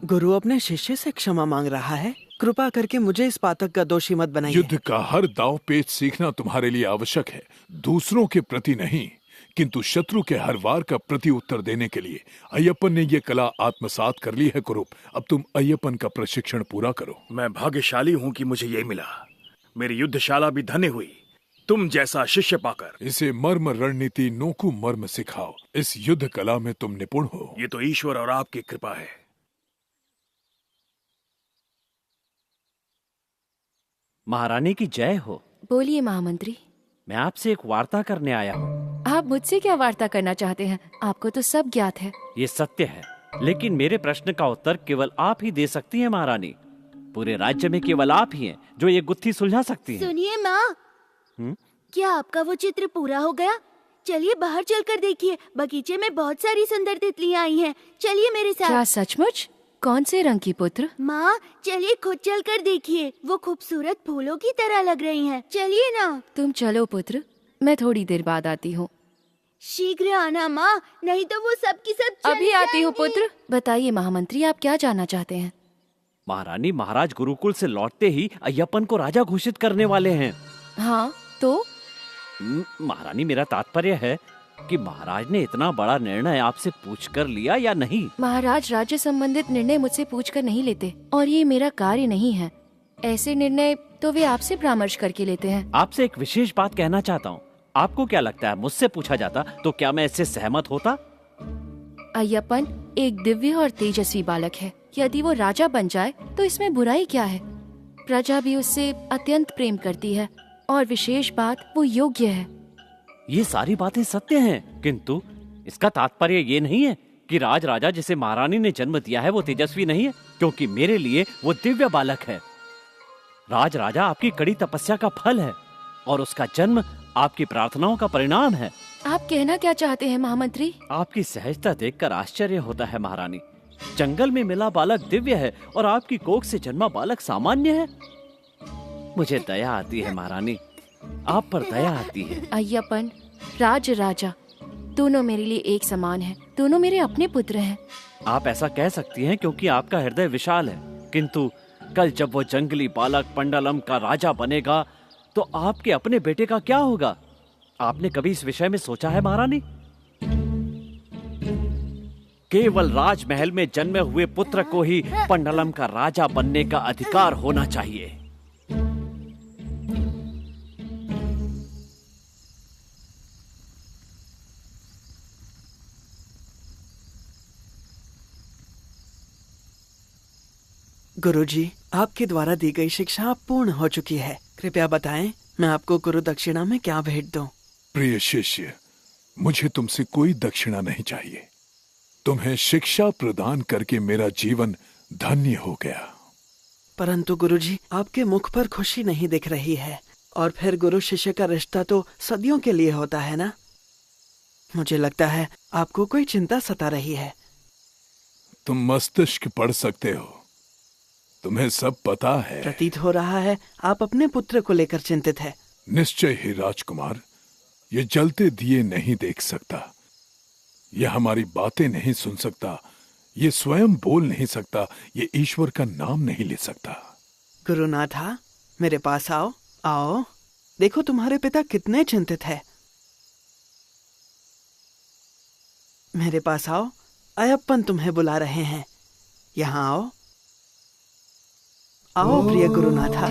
गुरु अपने शिष्य से क्षमा मांग रहा है। कृपा करके मुझे इस पातक का दोषी मत बनाइए। युद्ध का हर दांव पेच सीखना तुम्हारे लिए आवश्यक है, दूसरों के प्रति नहीं, किंतु शत्रु के हर वार का प्रति उत्तर देने के लिए। अय्यप्पन ने ये कला आत्मसात कर ली है कुरूप। अब तुम अय्यप्पन का प्रशिक्षण पूरा करो। मैं भाग्यशाली हूँ कि मुझे ये मिला। मेरी युद्धशाला भी धन्य हुई तुम जैसा शिष्य पाकर। इसे मर्म रणनीति नोकु मर्म सिखाओ। इस युद्ध कला में तुम निपुण हो। ये तो ईश्वर और आपकी कृपा है। महारानी की जय हो। बोलिए महामंत्री। मैं आपसे एक वार्ता करने आया हूँ। आप मुझसे क्या वार्ता करना चाहते हैं? आपको तो सब ज्ञात है। ये सत्य है, लेकिन मेरे प्रश्न का उत्तर केवल आप ही दे सकती हैं महारानी। पूरे राज्य में केवल आप ही हैं जो ये गुत्थी सुलझा सकती हैं। सुनिए माँ, क्या आपका वो चित्र पूरा हो गया? चलिए बाहर चलकर देखिए, बगीचे में बहुत सारी सुंदर तितलियाँ आई हैं। चलिए मेरे साथ। क्या सचमुच? कौन से रंग की पुत्र? माँ चलिए खुद चलकर देखिए, वो खूबसूरत फूलों की तरह लग रही हैं। चलिए ना। तुम चलो पुत्र, मैं थोड़ी देर बाद आती हूँ। शीघ्र आना माँ, नहीं तो वो सब की सब अभी आती हूँ पुत्र। बताइए महामंत्री, आप क्या जानना चाहते हैं? महारानी, महाराज गुरुकुल से लौटते ही अय्यप्पन को राजा घोषित करने वाले हैं। हाँ तो? महारानी, मेरा तात्पर्य है कि महाराज ने इतना बड़ा निर्णय आपसे पूछकर लिया या नहीं? महाराज राज्य संबंधित निर्णय मुझसे पूछकर नहीं लेते, और ये मेरा कार्य नहीं है। ऐसे निर्णय तो वे आपसे परामर्श करके लेते हैं। आपसे एक विशेष बात कहना चाहता हूँ। आपको क्या लगता है, मुझसे पूछा जाता तो क्या मैं इससे सहमत होता? अय्यप्पन एक दिव्य और तेजस्वी बालक है। यदि वो राजा बन जाए तो इसमें बुराई क्या है? प्रजा भी उससे अत्यंत प्रेम करती है, और विशेष बात वो योग्य है। ये सारी बातें सत्य हैं, किंतु इसका तात्पर्य ये नहीं है कि राज राजा जिसे महारानी ने जन्म दिया है वो तेजस्वी नहीं है, क्योंकि मेरे लिए वो दिव्य बालक है। राज राजा आपकी कड़ी तपस्या का फल है, और उसका जन्म आपकी प्रार्थनाओं का परिणाम है। आप कहना क्या चाहते हैं महामंत्री? आपकी सहजता देखकर आश्चर्य होता है महारानी। जंगल में मिला बालक दिव्य है और आपकी कोख से जन्मा बालक सामान्य है। मुझे दया आती है महारानी, आप पर दया आती है। अय्यप्पन, राज राजा दोनों मेरे लिए एक समान हैं। दोनों मेरे अपने पुत्र हैं। आप ऐसा कह सकती हैं क्योंकि आपका हृदय विशाल है, किंतु कल जब वो जंगली बालक पंडलम का राजा बनेगा तो आपके अपने बेटे का क्या होगा? आपने कभी इस विषय में सोचा है महारानी? केवल राजमहल में जन्मे हुए पुत्र को ही पंडलम का राजा बनने का अधिकार होना चाहिए। गुरुजी, आपके द्वारा दी गई शिक्षा पूर्ण हो चुकी है। कृपया बताएं, मैं आपको गुरु दक्षिणा में क्या भेंट दूं? प्रिय शिष्य, मुझे तुमसे कोई दक्षिणा नहीं चाहिए। तुम्हें शिक्षा प्रदान करके मेरा जीवन धन्य हो गया। परंतु गुरुजी, आपके मुख पर खुशी नहीं दिख रही है, और फिर गुरु शिष्य का रिश्ता तो सदियों के लिए होता है ना? मुझे लगता है आपको कोई चिंता सता रही है। तुम मस्तिष्क पढ़ सकते हो, तुम्हें सब पता है। प्रतीत हो रहा है आप अपने पुत्र को लेकर चिंतित है। निश्चय ही राजकुमार, ये जलते दिए नहीं देख सकता, ये हमारी बातें नहीं सुन सकता, ये स्वयं बोल नहीं सकता, ये ईश्वर का नाम नहीं ले सकता। गुरुनाथा, मेरे पास आओ। आओ, देखो तुम्हारे पिता कितने चिंतित है। मेरे पास आओ, अय्यप्पन तुम्हें बुला रहे हैं। यहाँ आओ। आओ प्रिय गुरुनाथा।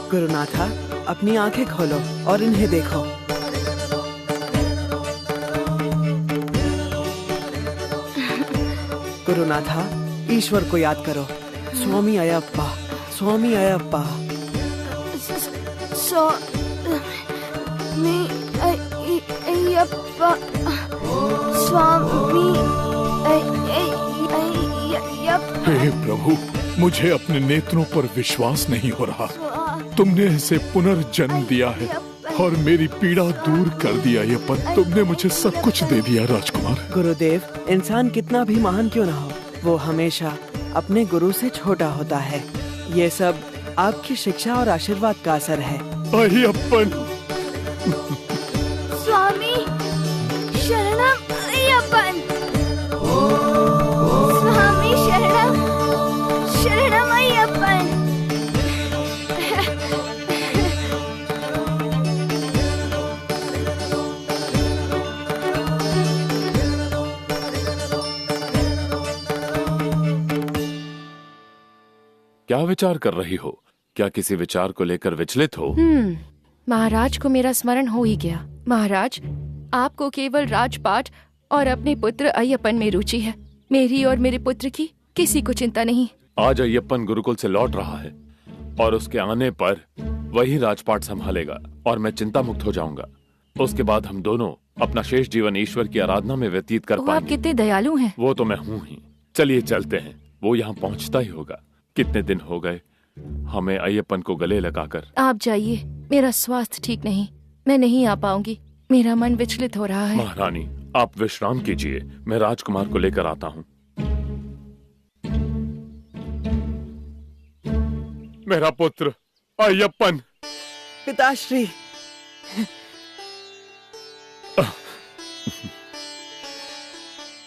गुरुनाथा, अपनी आंखें खोलो और इन्हें देखो। गुरुनाथा, ईश्वर को याद करो। स्वामी अयप्पा, स्वामी अयप्पा। स्वामी अयप्पा, स्वामी अयप्पा। हे प्रभु, मुझे अपने नेत्रों पर विश्वास नहीं हो रहा। तुमने इसे पुनर्जन्म दिया है और मेरी पीड़ा दूर कर दिया। ये पर तुमने मुझे सब कुछ दे दिया राजकुमार। गुरुदेव, इंसान कितना भी महान क्यों ना हो, वो हमेशा अपने गुरु से छोटा होता है। ये सब आपकी शिक्षा और आशीर्वाद का असर है। अय्यप्पन। स्वामी शरणम अय्यप्पन। स्वामी शरणम शरणम अय्यप्पन। क्या विचार कर रही हो? क्या किसी विचार को लेकर विचलित हो? महाराज को मेरा स्मरण हो ही गया। महाराज, आपको केवल राजपाट और अपने पुत्र अय्यप्पन में रुचि है। मेरी और मेरे पुत्र की किसी को चिंता नहीं। आज अय्यप्पन गुरुकुल से लौट रहा है और उसके आने पर वही राजपाट संभालेगा और मैं चिंता मुक्त हो जाऊंगा। उसके बाद हम दोनों अपना शेष जीवन ईश्वर की आराधना में व्यतीत कर पाएंगे। आप कितने दयालु हैं। वो तो मैं हूँ ही। चलिए चलते हैं, वो यहाँ पहुँचता ही होगा। कितने दिन हो गए हमें अय्यप्पन को गले लगाकर। आप जाइए, मेरा स्वास्थ्य ठीक नहीं, मैं नहीं आ पाऊंगी। मेरा मन विचलित हो रहा है। महारानी, आप विश्राम कीजिए, मैं राजकुमार को लेकर आता हूँ। मेरा पुत्र अय्यप्पन। पिताश्री।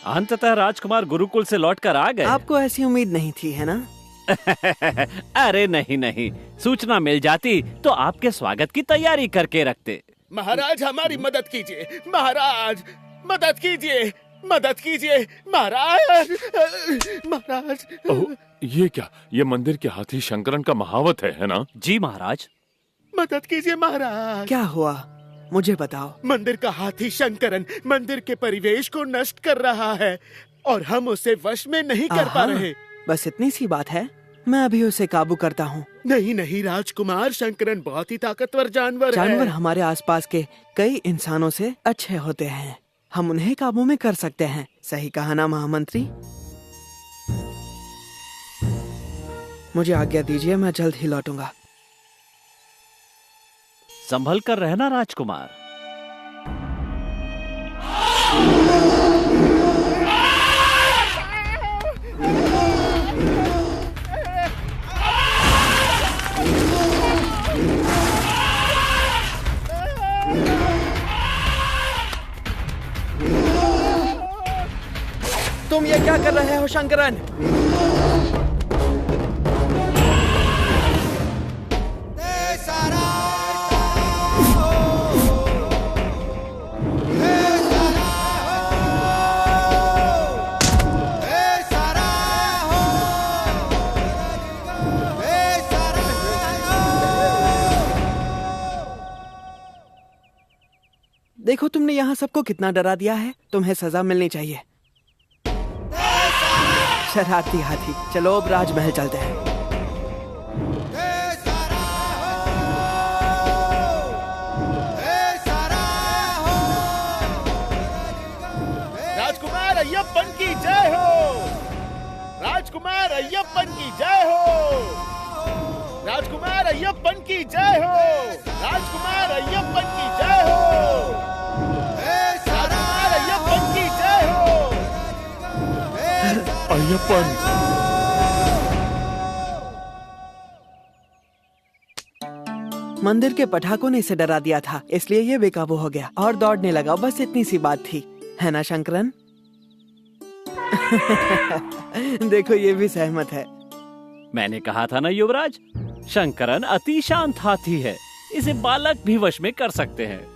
अंततः राजकुमार गुरुकुल से लौटकर आ गए। आपको ऐसी उम्मीद नहीं थी, है ना? अरे नहीं नहीं, सूचना मिल जाती तो आपके स्वागत की तैयारी करके रखते। महाराज, हमारी मदद कीजिए। महाराज, मदद कीजिए, मदद कीजिए। महाराज, महाराज। ये क्या? ये मंदिर के हाथी शंकरन का महावत है ना? जी महाराज। मदद कीजिए महाराज। क्या हुआ, मुझे बताओ। मंदिर का हाथी शंकरन मंदिर के परिवेश को नष्ट कर रहा है और हम उसे वश में नहीं कर पा रहे। बस इतनी सी बात है, मैं अभी उसे काबू करता हूँ। नहीं नहीं राजकुमार, शंकरन बहुत ही ताकतवर जानवर जानवर है। हमारे आसपास के कई इंसानों से अच्छे होते हैं, हम उन्हें काबू में कर सकते हैं। सही कहा ना महामंत्री? मुझे आज्ञा दीजिए, मैं जल्द ही लौटूंगा। संभल कर रहना राजकुमार। तुम ये क्या कर रहे हो शंकरन? देखो, तुमने यहाँ सबको कितना डरा दिया है। तुम्हें सजा मिलनी चाहिए। शरारती हाथी, चलो अब राजमहल चलते हैं। राजकुमार अय्यप्पन की जय हो। राजकुमार अय्यप्पन की जय हो। राजकुमार अय्यप्पन की जय हो। राजकुमार अय्यप्पन की जय हो। राजकुमार अय्यप्पन की जय हो। अय्यप्पन। मंदिर के पटाखों ने इसे डरा दिया था, इसलिए ये बेकाबू हो गया और दौड़ने लगा। बस इतनी सी बात थी, है ना शंकरन? देखो, ये भी सहमत है। मैंने कहा था ना युवराज, शंकरन अति शांत हाथी है, इसे बालक भी वश में कर सकते हैं।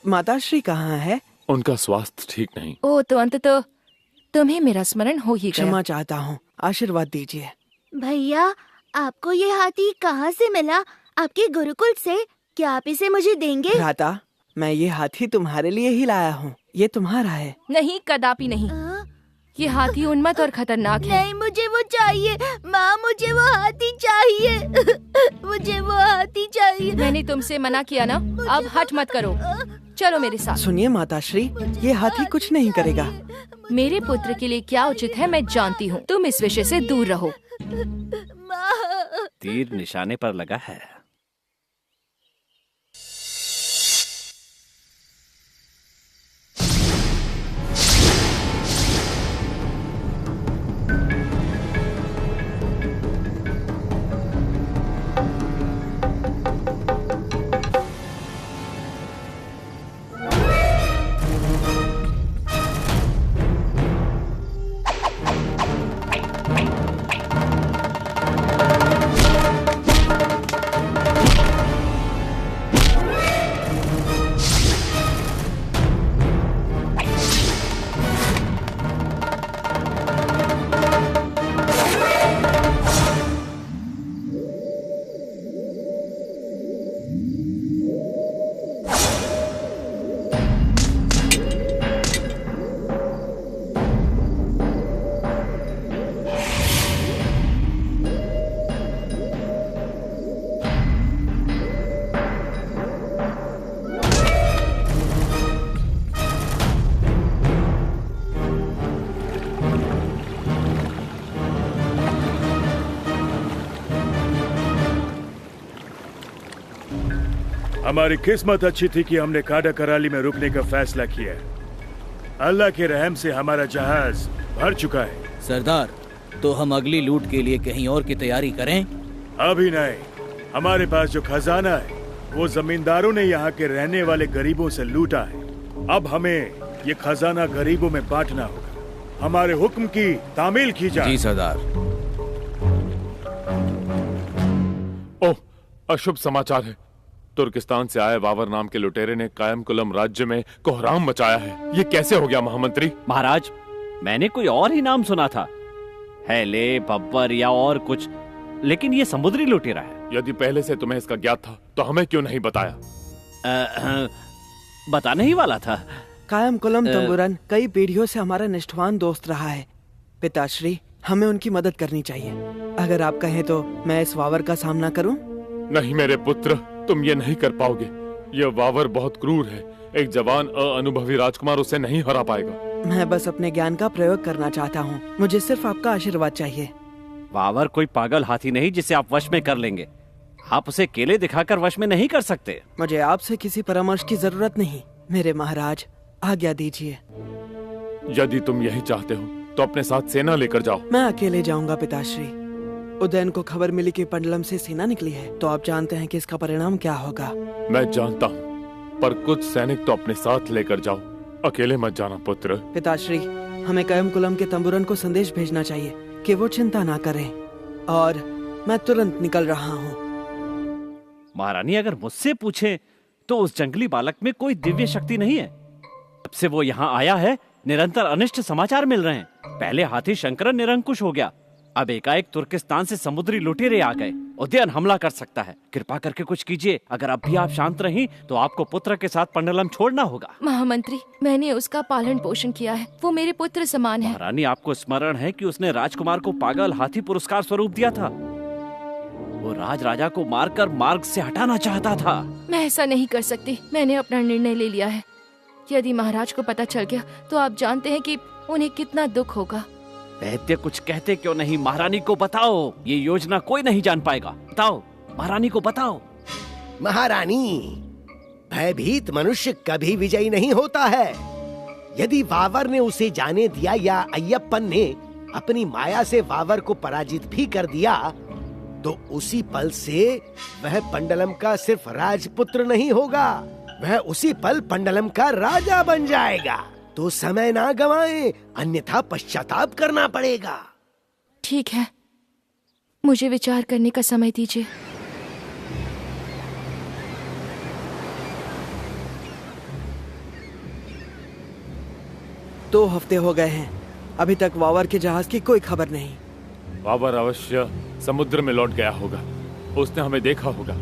माताश्री कहाँ है? उनका स्वास्थ्य ठीक नहीं। ओ, तो अंततः तुम्हें मेरा स्मरण हो ही गया। क्षमा चाहता हूँ, आशीर्वाद दीजिए। भैया, आपको ये हाथी कहाँ से मिला? आपके गुरुकुल से? क्या आप इसे मुझे देंगे? ये हाथी उन्मत्त और खतरनाक है। नहीं, मुझे वो चाहिए माँ, मुझे वो हाथी चाहिए। मुझे वो हाथी चाहिए। मैंने तुमसे मना किया ना, अब हट मत करो, चलो मेरे साथ। सुनिए माताश्री, ये हाथी कुछ नहीं करेगा। मेरे पुत्र के लिए क्या उचित है मैं जानती हूँ, तुम इस विषय से दूर रहो। तीर निशाने पर लगा है। हमारी किस्मत अच्छी थी कि हमने काडा कराली में रुकने का फैसला किया। अल्लाह के रहम से हमारा जहाज भर चुका है। सरदार, तो हम अगली लूट के लिए कहीं और की तैयारी करें? अभी नहीं, हमारे पास जो खजाना है वो जमींदारों ने यहाँ के रहने वाले गरीबों से लूटा है। अब हमें ये खजाना गरीबों में बांटना होगा। हमारे हुक्म की तामील की जाए। जी सरदार। ओह, अशुभ समाचार है। तुर्किस्तान से आए वावर नाम के लुटेरे ने कायम कुलम राज्य में कोहराम मचाया है। ये कैसे हो गया महामंत्री? महाराज, मैंने कोई और ही नाम सुना था, हैले, बब्बर या और कुछ, लेकिन ये समुद्री लुटेरा है। यदि पहले से तुम्हें इसका ज्ञात था तो हमें क्यों नहीं बताया? बताने ही वाला था। कायम कुलम तंबुरन कई पीढ़ियों से हमारा निष्ठावान दोस्त रहा है। पिताश्री, हमें उनकी मदद करनी चाहिए। अगर आप कहें तो मैं इस वावर का सामना करूं? नहीं मेरे पुत्र, तुम ये नहीं कर पाओगे। यह वावर बहुत क्रूर है। एक जवान अनुभवी राजकुमार उसे नहीं हरा पाएगा। मैं बस अपने ज्ञान का प्रयोग करना चाहता हूँ। मुझे सिर्फ आपका आशीर्वाद चाहिए। वावर कोई पागल हाथी नहीं जिसे आप वश में कर लेंगे। आप उसे केले दिखाकर वश में नहीं कर सकते। मुझे आपसे किसी परामर्श की जरूरत नहीं। मेरे महाराज, आज्ञा दीजिए। यदि तुम यही चाहते हो तो अपने साथ सेना लेकर जाओ। मैं अकेले जाऊंगा पिताश्री। उदयन को खबर मिली कि पंडलम से सेना निकली है, तो आप जानते हैं कि इसका परिणाम क्या होगा। मैं जानता हूँ, पर कुछ सैनिक तो अपने साथ लेकर जाओ। अकेले मत जाना पुत्र। पिताश्री, हमें कायम कुलम के तंबुरन को संदेश भेजना चाहिए कि वो चिंता ना करें, और मैं तुरंत निकल रहा हूँ। महारानी, अगर मुझसे पूछे तो उस जंगली बालक में कोई दिव्य शक्ति नहीं है। जब से वो यहाँ आया है निरंतर अनिष्ट समाचार मिल रहे हैं। पहले हाथी शंकरन निरंकुश हो गया, अब एकाएक तुर्किस्तान से समुद्री लुटेरे आ गए। उदयन हमला कर सकता है। कृपा करके कुछ कीजिए। अगर अब भी आप शांत रहीं तो आपको पुत्र के साथ पंडलम छोड़ना होगा। महामंत्री, मैंने उसका पालन पोषण किया है, वो मेरे पुत्र समान है। महारानी, आपको स्मरण है कि उसने राजकुमार को पागल हाथी पुरस्कार स्वरूप दिया था। वो राजा को मारकर मार्ग से हटाना चाहता था। मैं ऐसा नहीं कर सकती। मैंने अपना निर्णय ले लिया है। यदि महाराज को पता चल गया तो आप जानते हैं कि उन्हें कितना दुख होगा। वैद्य, कुछ कहते क्यों नहीं? महारानी को बताओ। ये योजना कोई नहीं जान पाएगा। बताओ, महारानी को बताओ। महारानी, भयभीत मनुष्य कभी विजयी नहीं होता है। यदि वावर ने उसे जाने दिया या अय्यप्पन ने अपनी माया से वावर को पराजित भी कर दिया, तो उसी पल से वह पंडलम का सिर्फ राजपुत्र नहीं होगा, वह उसी पल पंडलम का राजा बन जाएगा। तो समय ना गवाएं, अन्यथा पश्चाताप करना पड़ेगा। ठीक है, मुझे विचार करने का समय दीजिए। दो हफ्ते हो गए हैं, अभी तक वावर के जहाज की कोई खबर नहीं। वावर अवश्य समुद्र में लौट गया होगा। उसने हमें देखा होगा।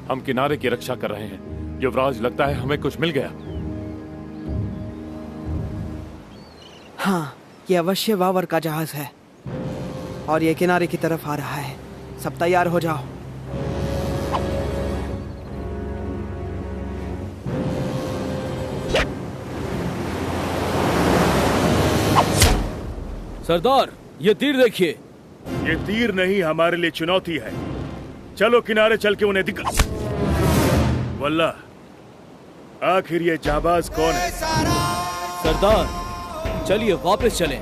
हम किनारे की रक्षा कर रहे हैं। युवराज, लगता है हमें कुछ मिल गया। हाँ, ये अवश्य वावर का जहाज है और ये किनारे की तरफ आ रहा है। सब तैयार हो जाओ। सरदार, ये तीर देखिए। ये तीर नहीं, हमारे लिए चुनौती है। चलो किनारे चल के उन्हें दिखा। वल्ला, आखिर ये जाबाज कौन है? सरदार, चलिए वापस चलें।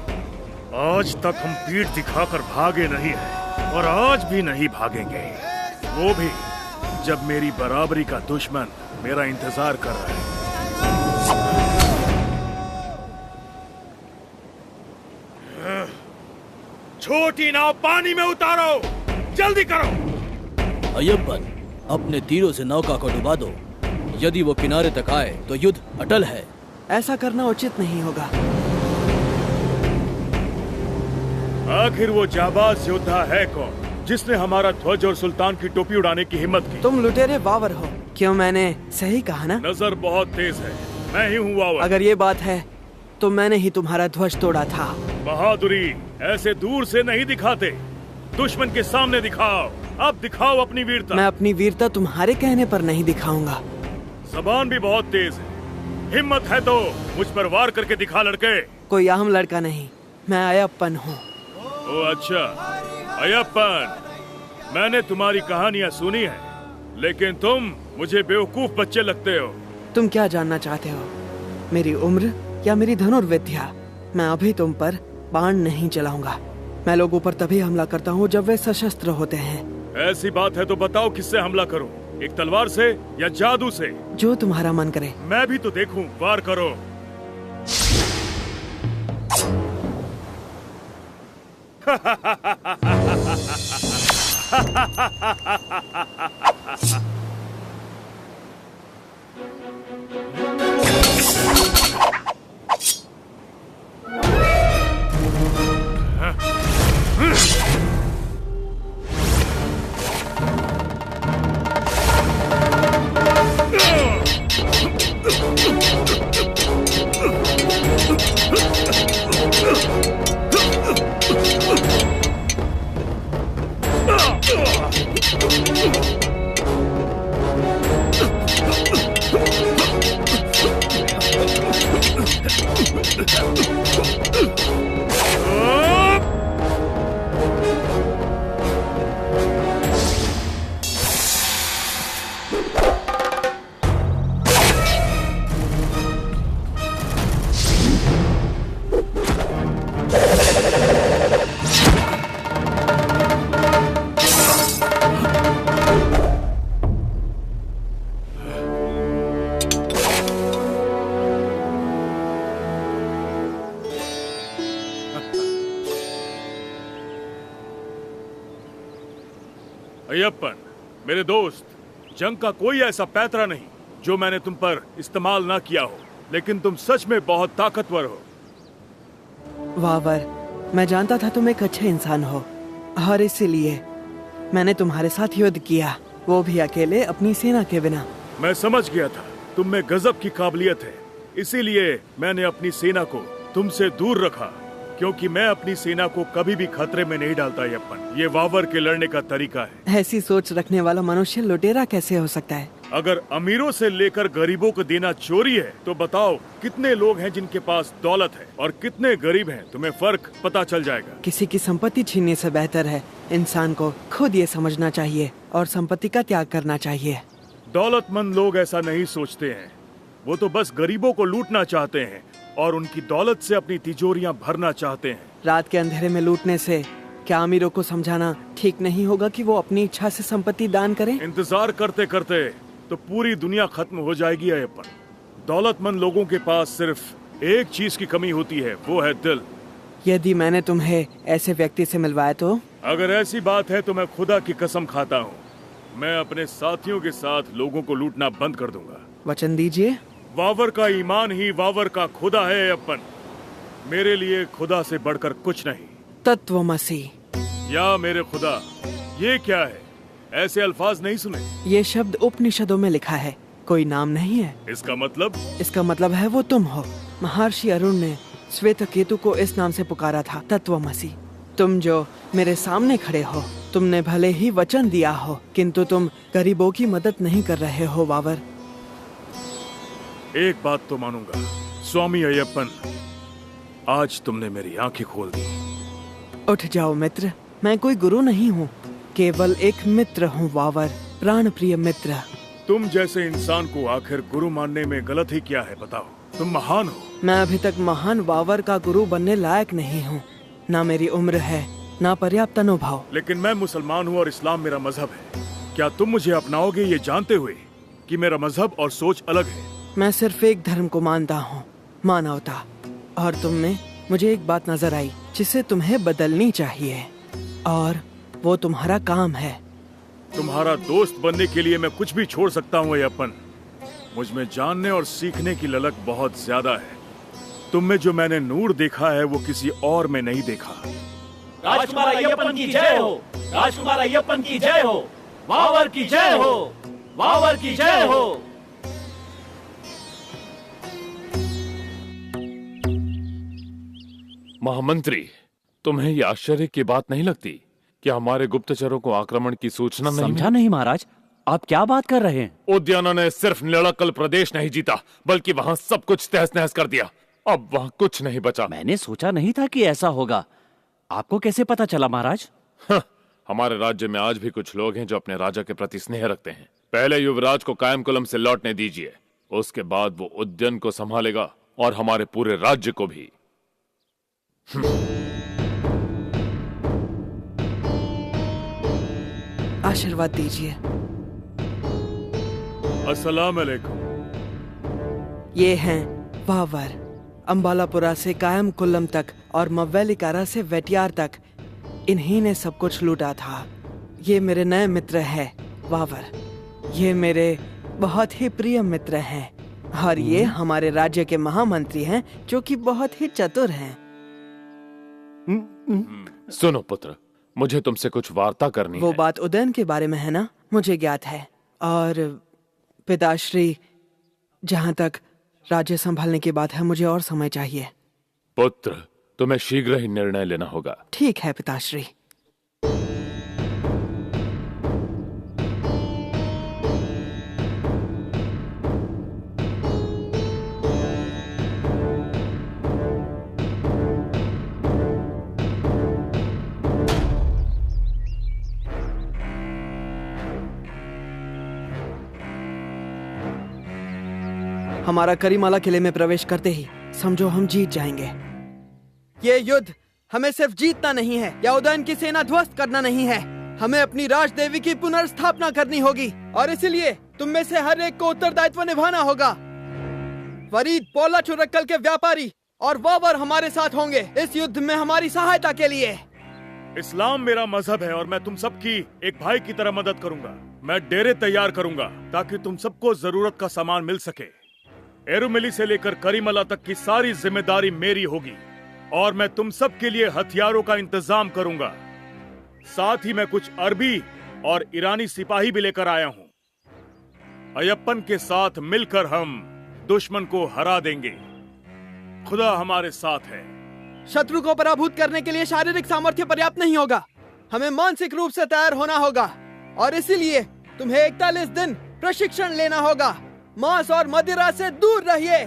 आज तक हम पीठ दिखाकर भागे नहीं हैं और आज भी नहीं भागेंगे, वो भी जब मेरी बराबरी का दुश्मन मेरा इंतजार कर रहा है। छोटी नाव पानी में उतारो, जल्दी करो। अय्यप्पन, अपने तीरों से नौका को डुबा दो। यदि वो किनारे तक आए तो युद्ध अटल है। ऐसा करना उचित नहीं होगा। आखिर वो जाबाज योद्धा है कौन जिसने हमारा ध्वज और सुल्तान की टोपी उड़ाने की हिम्मत की? तुम लुटेरे वावर हो। क्यों, मैंने सही कहा ना? नजर बहुत तेज है, मैं ही हूँ वावर। अगर ये बात है तो मैंने ही तुम्हारा ध्वज तोड़ा था। बहादुरी ऐसे दूर से नहीं दिखाते, दुश्मन के सामने दिखाओ। अब दिखाओ अपनी वीरता। मैं अपनी वीरता तुम्हारे कहने पर नहीं दिखाऊंगा। जबान भी बहुत तेज है। हिम्मत है तो मुझ पर वार करके दिखा लड़के। कोई अहम लड़का नहीं, मैं अयप्पन हूँ। ओ अच्छा, अयप्पन, मैंने तुम्हारी कहानियाँ सुनी है, लेकिन तुम मुझे बेवकूफ बच्चे लगते हो। तुम क्या जानना चाहते हो, मेरी उम्र या मेरी धनुर्विद्या? मैं अभी तुम पर बाण नहीं चलाऊंगा। मैं लोगों पर तभी हमला करता हूँ जब वे सशस्त्र होते हैं। ऐसी बात है तो बताओ किससे हमला करूं? एक तलवार से या जादू से? जो तुम्हारा मन करे। मैं भी तो देखूं, वार करो। अय्यप्पन, मेरे दोस्त, जंग का कोई ऐसा पैतरा नहीं जो मैंने तुम पर इस्तेमाल ना किया हो, लेकिन तुम सच में बहुत ताकतवर हो। वावर, मैं जानता था तुम एक अच्छे इंसान हो और इसीलिए मैंने तुम्हारे साथ युद्ध किया, वो भी अकेले, अपनी सेना के बिना। मैं समझ गया था तुम में गजब की काबिलियत है, इसीलिए मैंने अपनी सेना को तुमसे दूर रखा, क्योंकि मैं अपनी सेना को कभी भी खतरे में नहीं डालता। अय्यप्पन, ये वावर के लड़ने का तरीका है। ऐसी सोच रखने वाला मनुष्य लुटेरा कैसे हो सकता है? अगर अमीरों से लेकर गरीबों को देना चोरी है तो बताओ कितने लोग हैं जिनके पास दौलत है और कितने गरीब हैं? तुम्हें फर्क पता चल जाएगा। किसी की संपत्ति छीनने से बेहतर है इंसान को खुद ये समझना चाहिए और संपत्ति का त्याग करना चाहिए। दौलतमंद लोग ऐसा नहीं सोचते हैं, वो तो बस गरीबों को लूटना चाहते हैं और उनकी दौलत से अपनी तिजोरियां भरना चाहते हैं। रात के अंधेरे में लूटने से क्या अमीरों को समझाना ठीक नहीं होगा कि वो अपनी इच्छा से संपत्ति दान करें? इंतजार करते करते तो पूरी दुनिया खत्म हो जाएगी अय्यप्पन। दौलतमंद लोगों के पास सिर्फ एक चीज की कमी होती है, वो है दिल। यदि मैंने तुम्हें ऐसे व्यक्ति से मिलवाया तो? अगर ऐसी बात है तो मैं खुदा की कसम खाता हूँ, मैं अपने साथियों के साथ लोगों को लूटना बंद कर दूंगा। वचन दीजिए। वावर का ईमान ही वावर का खुदा है अय्यप्पन। मेरे लिए खुदा से बढ़कर कुछ नहीं। तत्वमसी। या मेरे खुदा, ये क्या है? ऐसे अल्फाज नहीं सुने। ये शब्द उपनिषदों में लिखा है, कोई नाम नहीं है। इसका मतलब? इसका मतलब है वो तुम हो। महर्षि अरुण ने श्वेत केतु को इस नाम से पुकारा था, तत्वमसि। तुम जो मेरे सामने खड़े हो, तुमने भले ही वचन दिया हो, किंतु तुम गरीबों की मदद नहीं कर रहे हो वावर। एक बात तो मानूंगा, स्वामी अय्यप्पन, आज तुमने मेरी आंखें खोल दी। उठ जाओ मित्र, मैं कोई गुरु नहीं हूँ, केवल एक मित्र हूँ वावर, प्राण प्रिय मित्र। तुम जैसे इंसान को आखिर गुरु मानने में गलत ही क्या है, बताओ। तुम महान हो। मैं अभी तक महान वावर का गुरु बनने लायक नहीं हूँ। ना मेरी उम्र है, ना पर्याप्त अनुभव। लेकिन मैं मुसलमान हूँ और इस्लाम मेरा मजहब है। क्या तुम मुझे अपनाओगे ये जानते हुए कि मेरा मजहब और सोच अलग है? मैं सिर्फ एक धर्म को मानता हूँ, मानवता। और तुम में मुझे एक बात नजर आई जिसे तुम्हें बदलनी चाहिए, और वो तुम्हारा काम है। तुम्हारा दोस्त बनने के लिए मैं कुछ भी छोड़ सकता हूँ अय्यप्पन। मुझ में जानने और सीखने की ललक बहुत ज्यादा है। तुम में जो मैंने नूर देखा है वो किसी और में नहीं देखा। राजकुमार अय्यप्पन की जय हो, राजकुमार अय्यप्पन की जय हो, वावर की जय हो, वावर की जय हो। महामंत्री, तुम्हें ये आश्चर्य की बात नहीं लगती कि हमारे गुप्तचरों को आक्रमण की सूचना नहीं? समझा नहीं महाराज, आप क्या बात कर रहे हैं? उद्याना ने सिर्फ निलक्कल प्रदेश नहीं जीता, बल्कि वहाँ सब कुछ तहस नहस कर दिया। अब वहाँ कुछ नहीं बचा। मैंने सोचा नहीं था कि ऐसा होगा। आपको कैसे पता चला महाराज? हमारे राज्य में आज भी कुछ लोग हैं जो अपने राजा के प्रति स्नेह रखते हैं। पहले युवराज को कायमकुलम से लौटने दीजिए, उसके बाद वो उद्यान को संभालेगा और हमारे पूरे राज्य को भी। आशीर्वाद दीजिए। अस्सलाम अलैकुम। ये हैं वावर, अंबालापुरा से कायम कुल्लम तक और मव्वेलिकारा से वेटियार तक, इन्हीं ने सब कुछ लूटा था। ये मेरे नए मित्र हैं वावर, ये मेरे बहुत ही प्रिय मित्र हैं, और ये हमारे राज्य के महामंत्री हैं जो कि बहुत ही चतुर हैं। सुनो पुत्र, मुझे तुमसे कुछ वार्ता करनी वो है। बात उदयन के बारे में है ना? मुझे ज्ञात है। और पिताश्री, जहाँ तक राज्य संभालने की बात है, मुझे और समय चाहिए। पुत्र, तुम्हें शीघ्र ही निर्णय लेना होगा। ठीक है पिताश्री। हमारा करीमाला किले में प्रवेश करते ही समझो हम जीत जाएंगे। ये युद्ध हमें सिर्फ जीतना नहीं है या उदयन की सेना ध्वस्त करना नहीं है, हमें अपनी राजदेवी की पुनर्स्थापना करनी होगी, और इसलिए तुम में से हर एक को उत्तरदायित्व निभाना होगा। फरीद, पोला चुरक्कल के व्यापारी और वावर हमारे साथ होंगे इस युद्ध में हमारी सहायता के लिए। इस्लाम मेरा मजहब है और मैं तुम सबकी एक भाई की तरह मदद करूंगा। मैं डेरे तैयार करूंगा ताकि तुम सबको जरूरत का सामान मिल सके। एरुमिली से लेकर करीमला तक की सारी जिम्मेदारी मेरी होगी, और मैं तुम सब के लिए हथियारों का इंतजाम करूंगा। साथ ही मैं कुछ अरबी और ईरानी सिपाही भी लेकर आया हूं। अय्यप्पन के साथ मिलकर हम दुश्मन को हरा देंगे। खुदा हमारे साथ है। शत्रु को पराभूत करने के लिए शारीरिक सामर्थ्य पर्याप्त नहीं होगा, हमें मानसिक रूप से तैयार होना होगा, और इसीलिए तुम्हें 41 दिन प्रशिक्षण लेना होगा। मांस और मदिरा से दूर रहिए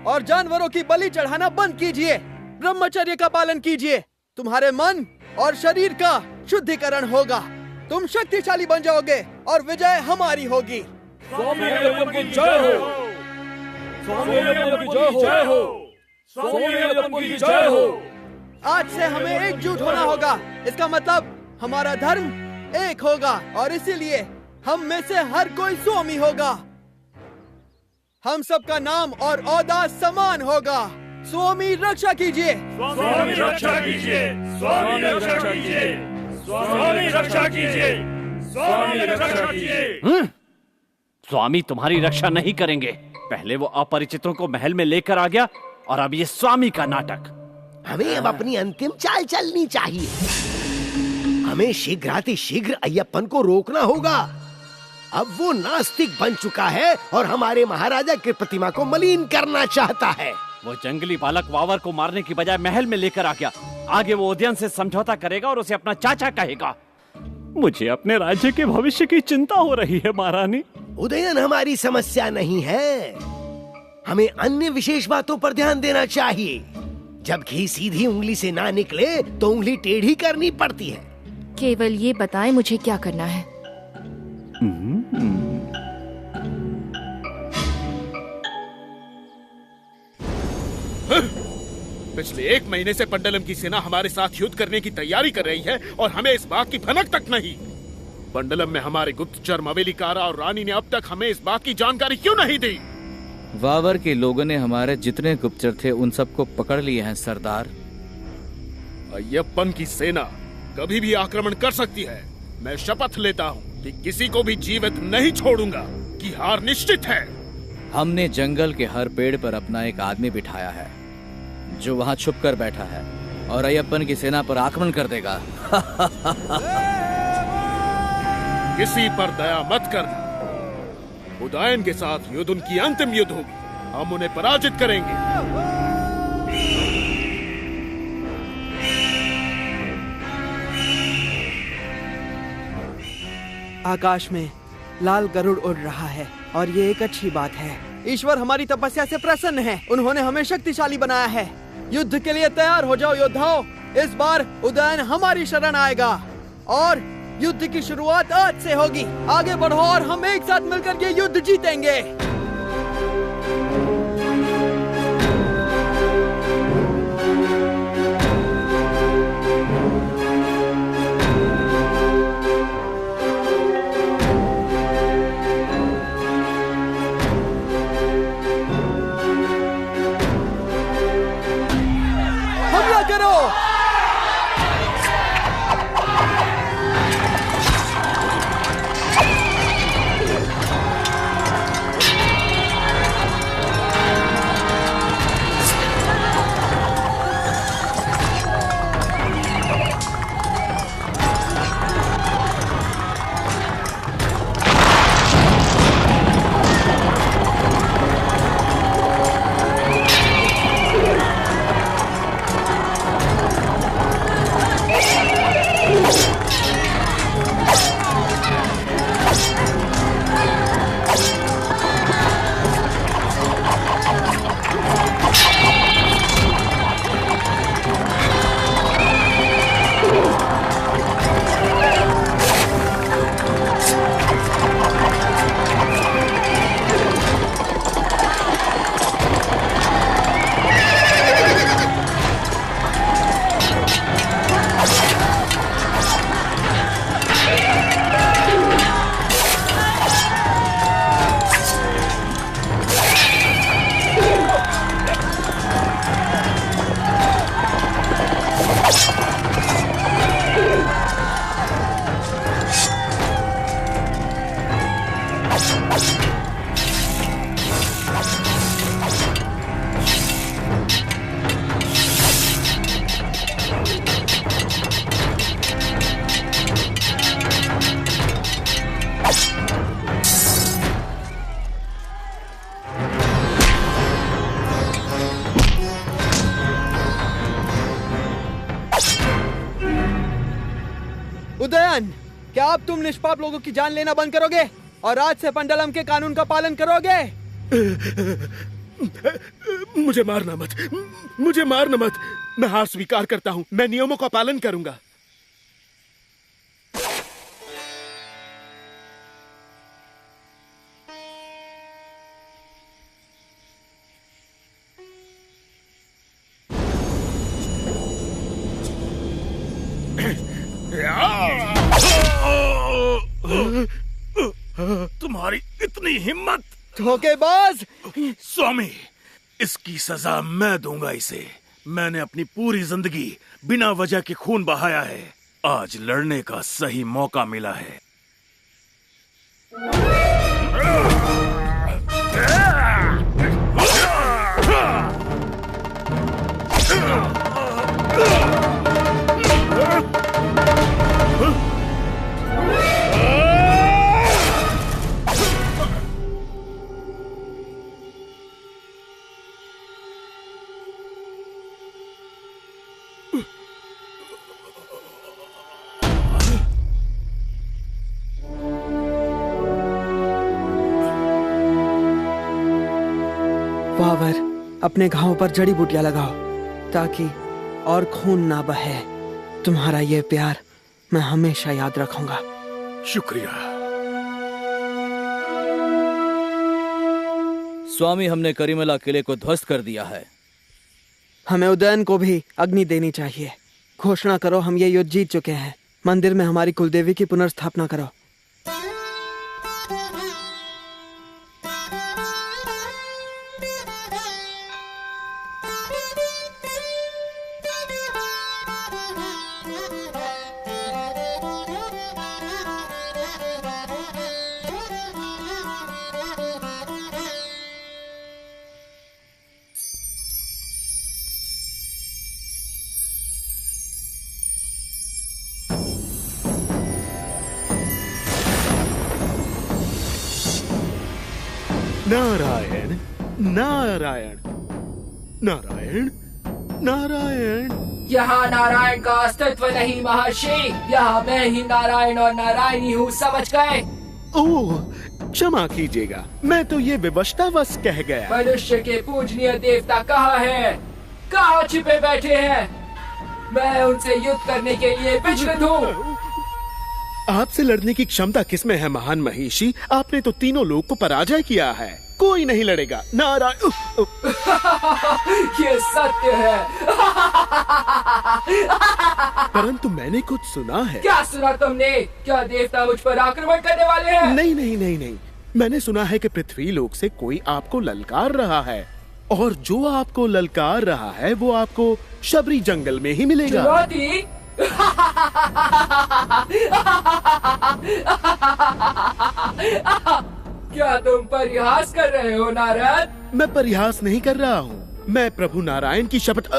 और जानवरों की बलि चढ़ाना बंद कीजिए। ब्रह्मचर्य का पालन कीजिए। तुम्हारे मन और शरीर का शुद्धिकरण होगा। तुम शक्तिशाली बन जाओगे और विजय हमारी होगी। स्वामी अय्यप्पन की जय हो, स्वामी अय्यप्पन की जय हो, स्वामी अय्यप्पन की जय हो। आज से हमें एकजुट होना होगा। इसका मतलब हमारा धर्म एक होगा, और इसीलिए हम में से हर कोई स्वामी होगा। हम सबका नाम और औदा समान होगा। स्वामी रक्षा कीजिए, स्वामी रक्षा कीजिए, स्वामी रक्षा कीजिए, स्वामी रक्षा कीजिए, स्वामी रक्षा कीजिए। स्वामी तुम्हारी रक्षा नहीं करेंगे। पहले वो अपरिचितों को महल में लेकर आ गया, और अब ये स्वामी का नाटक। हमें अब अपनी अंतिम चाल चलनी चाहिए। हमें शीघ्रातिशीघ्र अय्यप्पन को रोकना होगा। अब वो नास्तिक बन चुका है और हमारे महाराजा की प्रतिमा को मलिन करना चाहता है। वो जंगली बालक वावर को मारने की बजाय महल में लेकर आ गया। आगे वो उदयन से समझौता करेगा और उसे अपना चाचा कहेगा। मुझे अपने राज्य के भविष्य की चिंता हो रही है महारानी। उदयन हमारी समस्या नहीं है, हमें अन्य विशेष बातों पर ध्यान देना चाहिए। जब घी सीधी उंगली से ना निकले तो उंगली टेढ़ी करनी पड़ती है। केवल ये बताएं मुझे क्या करना है। पिछले 1 महीने से पंडलम की सेना हमारे साथ युद्ध करने की तैयारी कर रही है और हमें इस बात की भनक तक नहीं। पंडलम में हमारे गुप्तचर मवेलिकारा और रानी ने अब तक हमें इस बात की जानकारी क्यों नहीं दी? वावर के लोगों ने हमारे जितने गुप्तचर थे उन सबको पकड़ लिए हैं सरदार। अय्यप्पन की सेना कभी भी आक्रमण कर सकती है। मैं शपथ लेता हूँ कि किसी को भी जीवित नहीं छोड़ूंगा, कि हार निश्चित है। हमने जंगल के हर पेड़ पर अपना एक आदमी बिठाया है जो वहाँ छुप कर बैठा है और अय्यप्पन की सेना पर आक्रमण कर देगा। किसी पर दया मत करना। उदयन के साथ युद्ध उनकी अंतिम युद्ध होगी। हम उन्हें पराजित करेंगे। आकाश में लाल गरुड़ उड़ रहा है और ये एक अच्छी बात है। ईश्वर हमारी तपस्या से प्रसन्न है। उन्होंने हमें शक्तिशाली बनाया है। युद्ध के लिए तैयार हो जाओ योद्धाओं। इस बार उदयन हमारी शरण आएगा और युद्ध की शुरुआत आज से होगी। आगे बढ़ो और हम एक साथ मिलकर ये युद्ध जीतेंगे। हमला करो। उदयन, क्या अब तुम निष्पाप लोगों की जान लेना बंद करोगे और आज से पंडलम के कानून का पालन करोगे? मुझे मारना मत, मुझे मारना मत। मैं हार स्वीकार करता हूँ। मैं नियमों का पालन करूंगा। तुम्हारी इतनी हिम्मत! धोखेबाज! स्वामी, इसकी सजा मैं दूंगा इसे। मैंने अपनी पूरी जिंदगी बिना वजह के खून बहाया है। आज लड़ने का सही मौका मिला है। अपने घावों पर जड़ी बूटियां लगाओ ताकि और खून ना बहे। तुम्हारा ये प्यार मैं हमेशा याद रखूंगा। शुक्रिया। स्वामी, हमने करीमला किले को ध्वस्त कर दिया है। हमें उदयन को भी अग्नि देनी चाहिए। घोषणा करो हम ये युद्ध जीत चुके हैं। मंदिर में हमारी कुलदेवी की पुनर्स्थापना करो। नारायण नारायण नारायण नारायण। यहाँ नारायण का अस्तित्व नहीं महर्षि, यहाँ मैं ही नारायण और नारायणी हूँ, समझ गए? ओह, क्षमा कीजिएगा, मैं तो ये विवशतावश कह गया। मनुष्य के पूजनीय देवता कहाँ हैं? कहाँ छिपे बैठे हैं? मैं उनसे युद्ध करने के लिए विचलित हूँ। आपसे लड़ने की क्षमता किसमें है महान महिषी? आपने तो तीनों लोग को पराजय किया है, कोई नहीं लड़ेगा। नारायण ये सत्य है। परंतु मैंने कुछ सुना है। क्या सुना तुमने? क्या देवता मुझ पर आक्रमण करने वाले हैं? नहीं नहीं नहीं नहीं, मैंने सुना है कि पृथ्वी लोक से कोई आपको ललकार रहा है, और जो आपको ललकार रहा है वो आपको शबरी जंगल में ही मिलेगा। चुनौती? क्या तुम परिहास कर रहे हो नारद? मैं परिहास नहीं कर रहा हूँ, मैं प्रभु नारायण की शपथ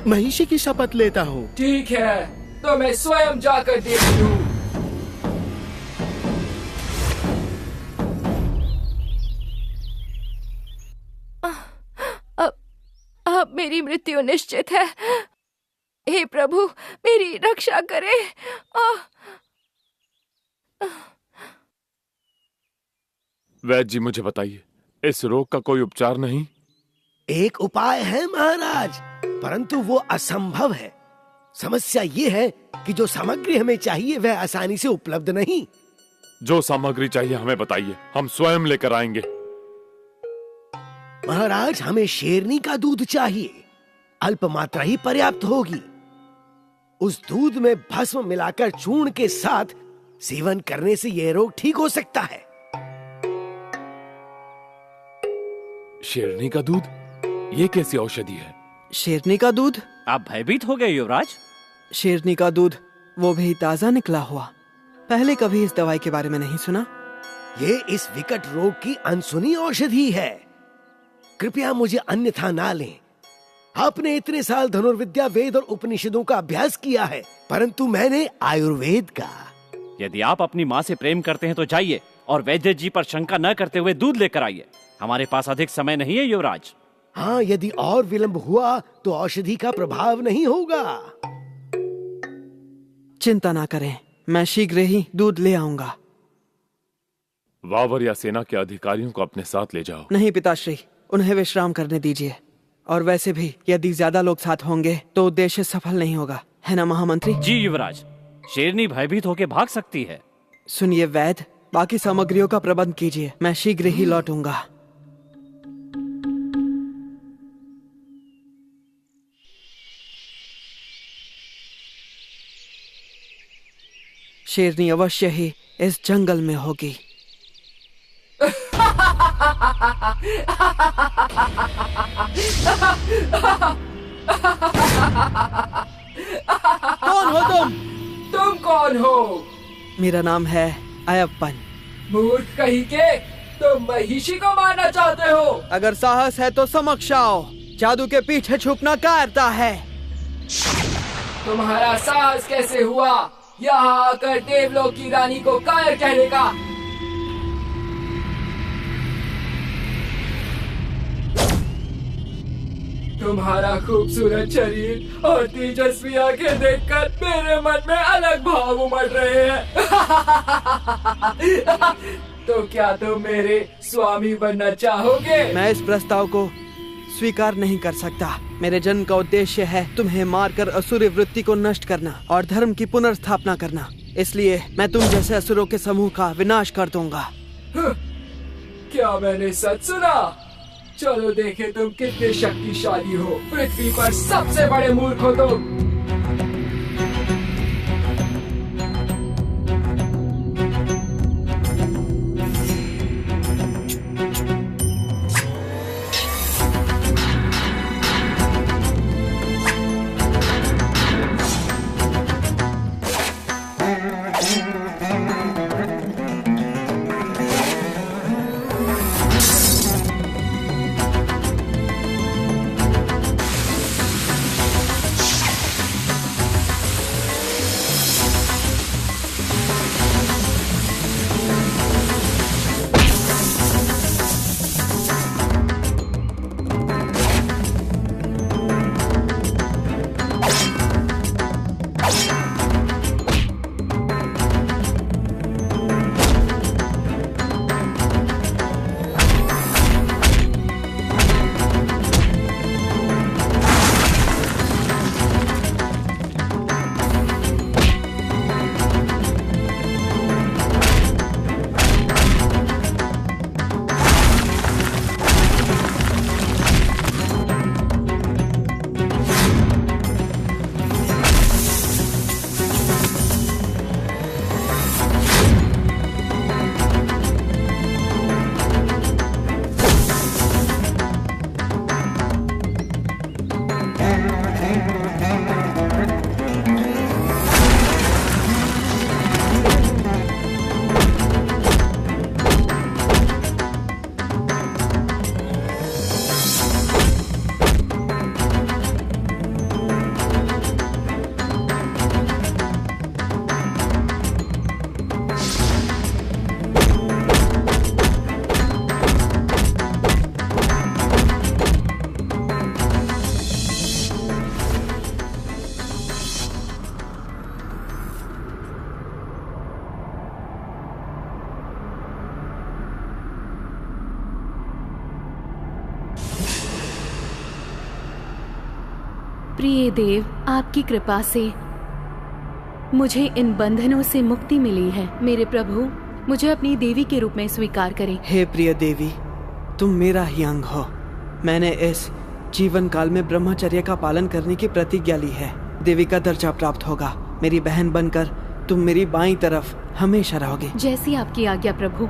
महिषी की शपथ लेता हूँ। ठीक है, तो मैं स्वयं जाकर देख लूं। अब मेरी मृत्यु निश्चित है। हे प्रभु, मेरी रक्षा करें। वैद्य जी, मुझे बताइए, इस रोग का कोई उपचार नहीं? एक उपाय है महाराज, परंतु वो असंभव है। समस्या ये है कि जो सामग्री हमें चाहिए वह आसानी से उपलब्ध नहीं। जो सामग्री चाहिए हमें बताइए, हम स्वयं लेकर आएंगे। महाराज, हमें शेरनी का दूध चाहिए, अल्प मात्रा ही पर्याप्त होगी। उस दूध में भस्म मिलाकर चूर्ण के साथ सेवन करने से यह रोग ठीक हो सकता है। शेरनी का दूध? ये कैसी औषधि है? शेरनी का दूध? आप भयभीत हो गए युवराज? शेरनी का दूध, वो भी ताजा निकला हुआ। पहले कभी इस दवाई के बारे में नहीं सुना। ये इस विकट रोग की अनसुनी औषधि है, कृपया मुझे अन्यथा ना लें। आपने इतने साल धनुर्विद्या, वेद और उपनिषदों का अभ्यास किया है, परंतु मैंने आयुर्वेद का। यदि आप अपनी माँ से प्रेम करते हैं तो जाइए और वैद्य जी पर शंका न करते हुए दूध लेकर आइए। हमारे पास अधिक समय नहीं है युवराज। हाँ, यदि और विलंब हुआ तो औषधि का प्रभाव नहीं होगा। चिंता ना करें, मैं शीघ्र ही दूध ले आऊंगा। वावर या सेना के अधिकारियों को अपने साथ ले जाओ। नहीं पिताश्री, उन्हें विश्राम करने दीजिए। और वैसे भी यदि ज्यादा लोग साथ होंगे तो उद्देश्य सफल नहीं होगा, है ना महामंत्री? जी युवराज, शेरनी भयभीत होकर भाग सकती है। सुनिए वैद्य, बाकी सामग्रियों का प्रबंध कीजिए, मैं शीघ्र ही लौटूंगा। शेरनी अवश्य ही इस जंगल में होगी। कौन हो तुम? तुम कौन हो? मेरा नाम है अयप्पन। मूर्ख कहीं के, तुम महिषी को मारना चाहते हो? अगर साहस है तो समक्ष आओ, जादू के पीछे छुपना कायरता है। तुम्हारा साहस कैसे हुआ यहाँ आकर देवलोक की रानी को कायर कहने का? तुम्हारा खूबसूरत शरीर और तेजस्वी आंखें देखकर मेरे मन में अलग भाव उमड़ रहे हैं। तो क्या तुम मेरे स्वामी बनना चाहोगे? मैं इस प्रस्ताव को स्वीकार नहीं कर सकता। मेरे जन्म का उद्देश्य है तुम्हें मारकर असुरी वृत्ति को नष्ट करना और धर्म की पुनर्स्थापना करना। इसलिए मैं तुम जैसे असुरों के समूह का विनाश कर दूंगा। क्या मैंने सच सुना? चलो देखे तुम कितने शक्तिशाली हो। पृथ्वी पर सबसे बड़े मूर्ख हो तुम। प्रिय देव, आपकी कृपा से मुझे इन बंधनों से मुक्ति मिली है। मेरे प्रभु, मुझे अपनी देवी के रूप में स्वीकार करें। हे प्रिय देवी, तुम मेरा ही अंग हो। मैंने इस जीवन काल में ब्रह्मचर्य का पालन करने की प्रतिज्ञा ली है। देवी का दर्जा प्राप्त होगा। मेरी बहन बनकर तुम मेरी बाईं तरफ हमेशा रहोगे। जैसी आपकी आज्ञा प्रभु।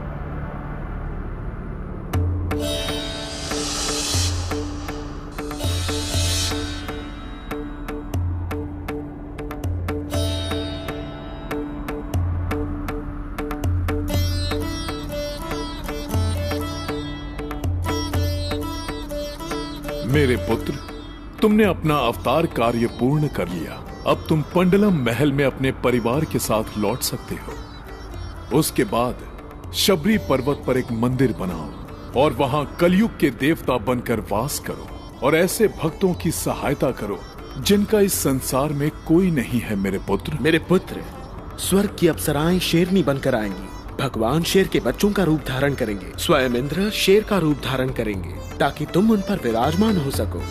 मेरे पुत्र, तुमने अपना अवतार कार्य पूर्ण कर लिया। अब तुम पंडलम महल में अपने परिवार के साथ लौट सकते हो। उसके बाद शबरी पर्वत पर एक मंदिर बनाओ और वहां कलयुग के देवता बनकर वास करो और ऐसे भक्तों की सहायता करो जिनका इस संसार में कोई नहीं है। मेरे पुत्र, स्वर्ग की अप्सराएं शेरनी बनकर आएंगी। भगवान शेर के बच्चों का रूप धारण करेंगे। स्वयं इंद्र शेर का रूप धारण करेंगे ताकि तुम उन पर विराजमान हो सको।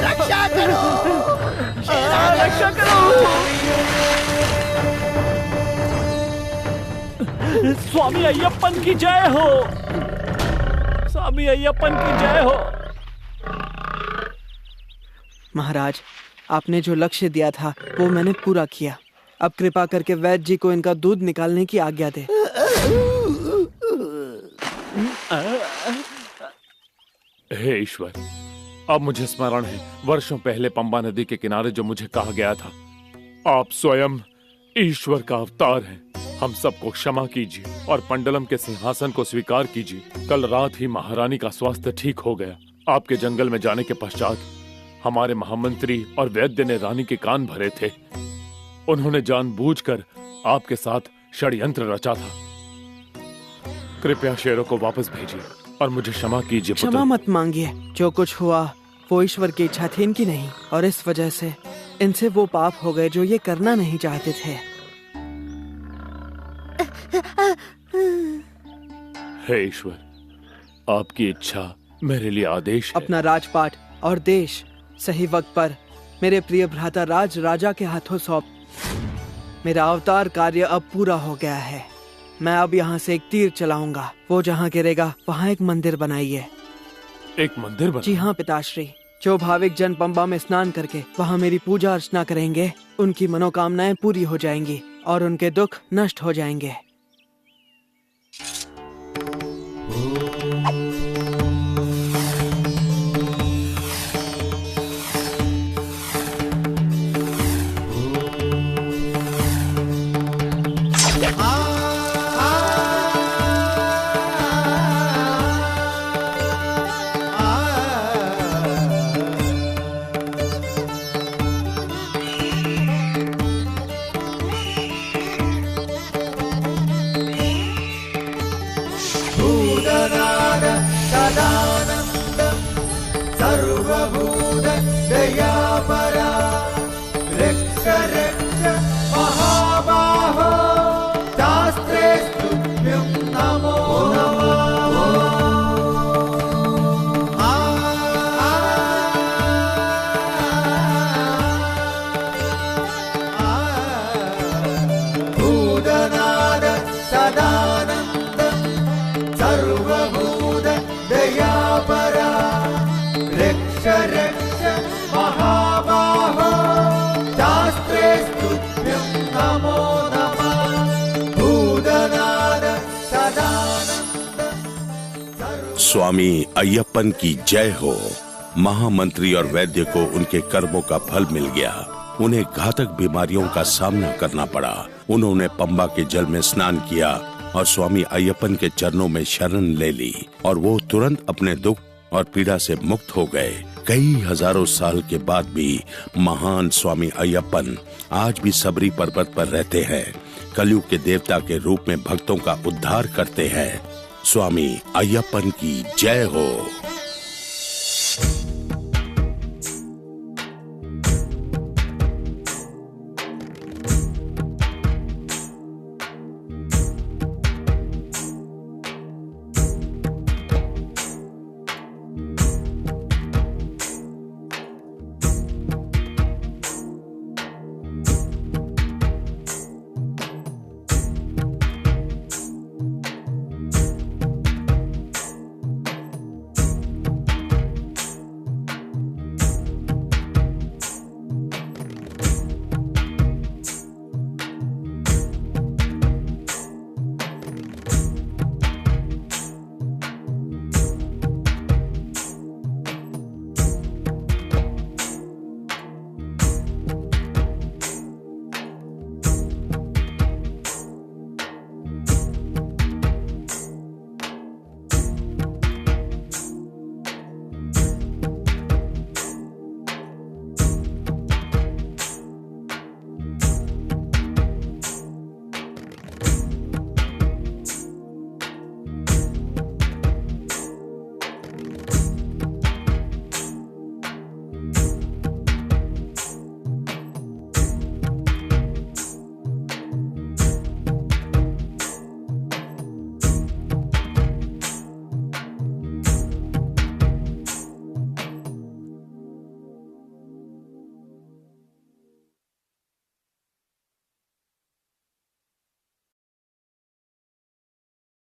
रक्षा करो, रक्षा करो। स्वामी अय्यप्पन की जय हो, स्वामी अय्यप्पन की जय हो। महाराज, आपने जो लक्ष्य दिया था वो मैंने पूरा किया। अब कृपा करके वैद्य जी को इनका दूध निकालने की आज्ञा दे। हे ईश्वर, अब मुझे स्मरण है वर्षों पहले पंबा नदी के किनारे जो मुझे कहा गया था, आप स्वयं ईश्वर का अवतार हैं। हम सबको क्षमा कीजिए और पंडलम के सिंहासन को स्वीकार कीजिए। कल रात ही महारानी का स्वास्थ्य ठीक हो गया। आपके जंगल में जाने के पश्चात हमारे महामंत्री और वैद्य ने रानी के कान भरे थे। उन्होंने जानबूझकर आपके साथ षड्यंत्र रचा था। कृपया शेरों को वापस भेजिए और मुझे क्षमा कीजिए। क्षमा मत मांगिए, जो कुछ हुआ वो ईश्वर की इच्छा थी, इनकी नहीं, और इस वजह से इनसे वो पाप हो गए जो ये करना नहीं चाहते थे। हे ईश्वर, आपकी इच्छा मेरे लिए आदेश है। अपना राजपाट और देश सही वक्त पर मेरे प्रिय भ्राता राज राजा के हाथों सौंप। मेरा अवतार कार्य अब पूरा हो गया है। मैं अब यहाँ से एक तीर चलाऊंगा, वो जहाँ गिरेगा वहाँ एक मंदिर बनाइए। एक मंदिर बना? जी हाँ पिताश्री। जो भाविक जन पंबा में स्नान करके वहाँ मेरी पूजा अर्चना करेंगे, उनकी मनोकामनाएं पूरी हो जाएंगी और उनके दुख नष्ट हो जाएंगे। सर्वभूत दयापरा रक्ष रक्ष महाबाहो शास्त्रे स्तुभ्यं नमो भूतनाद सदानन्दं सर्वभूत दयापरा रक्ष रक्ष महाबाहो शास्त्रे स्तुभ्यं नमो नमः भूतनाद सदानन्दं। स्वामी अय्यप्पन की जय हो। महामंत्री और वैद्य को उनके कर्मों का फल मिल गया। उन्हें घातक बीमारियों का सामना करना पड़ा। उन्होंने पंबा के जल में स्नान किया और स्वामी अय्यप्पन के चरणों में शरण ले ली और वो तुरंत अपने दुख और पीड़ा से मुक्त हो गए। कई हजारों साल के बाद भी महान स्वामी अय्यप्पन आज भी सबरी पर्वत पर रहते हैं। कलयुग के देवता के रूप में भक्तों का उद्धार करते हैं। स्वामी अय्यप्पन की जय हो।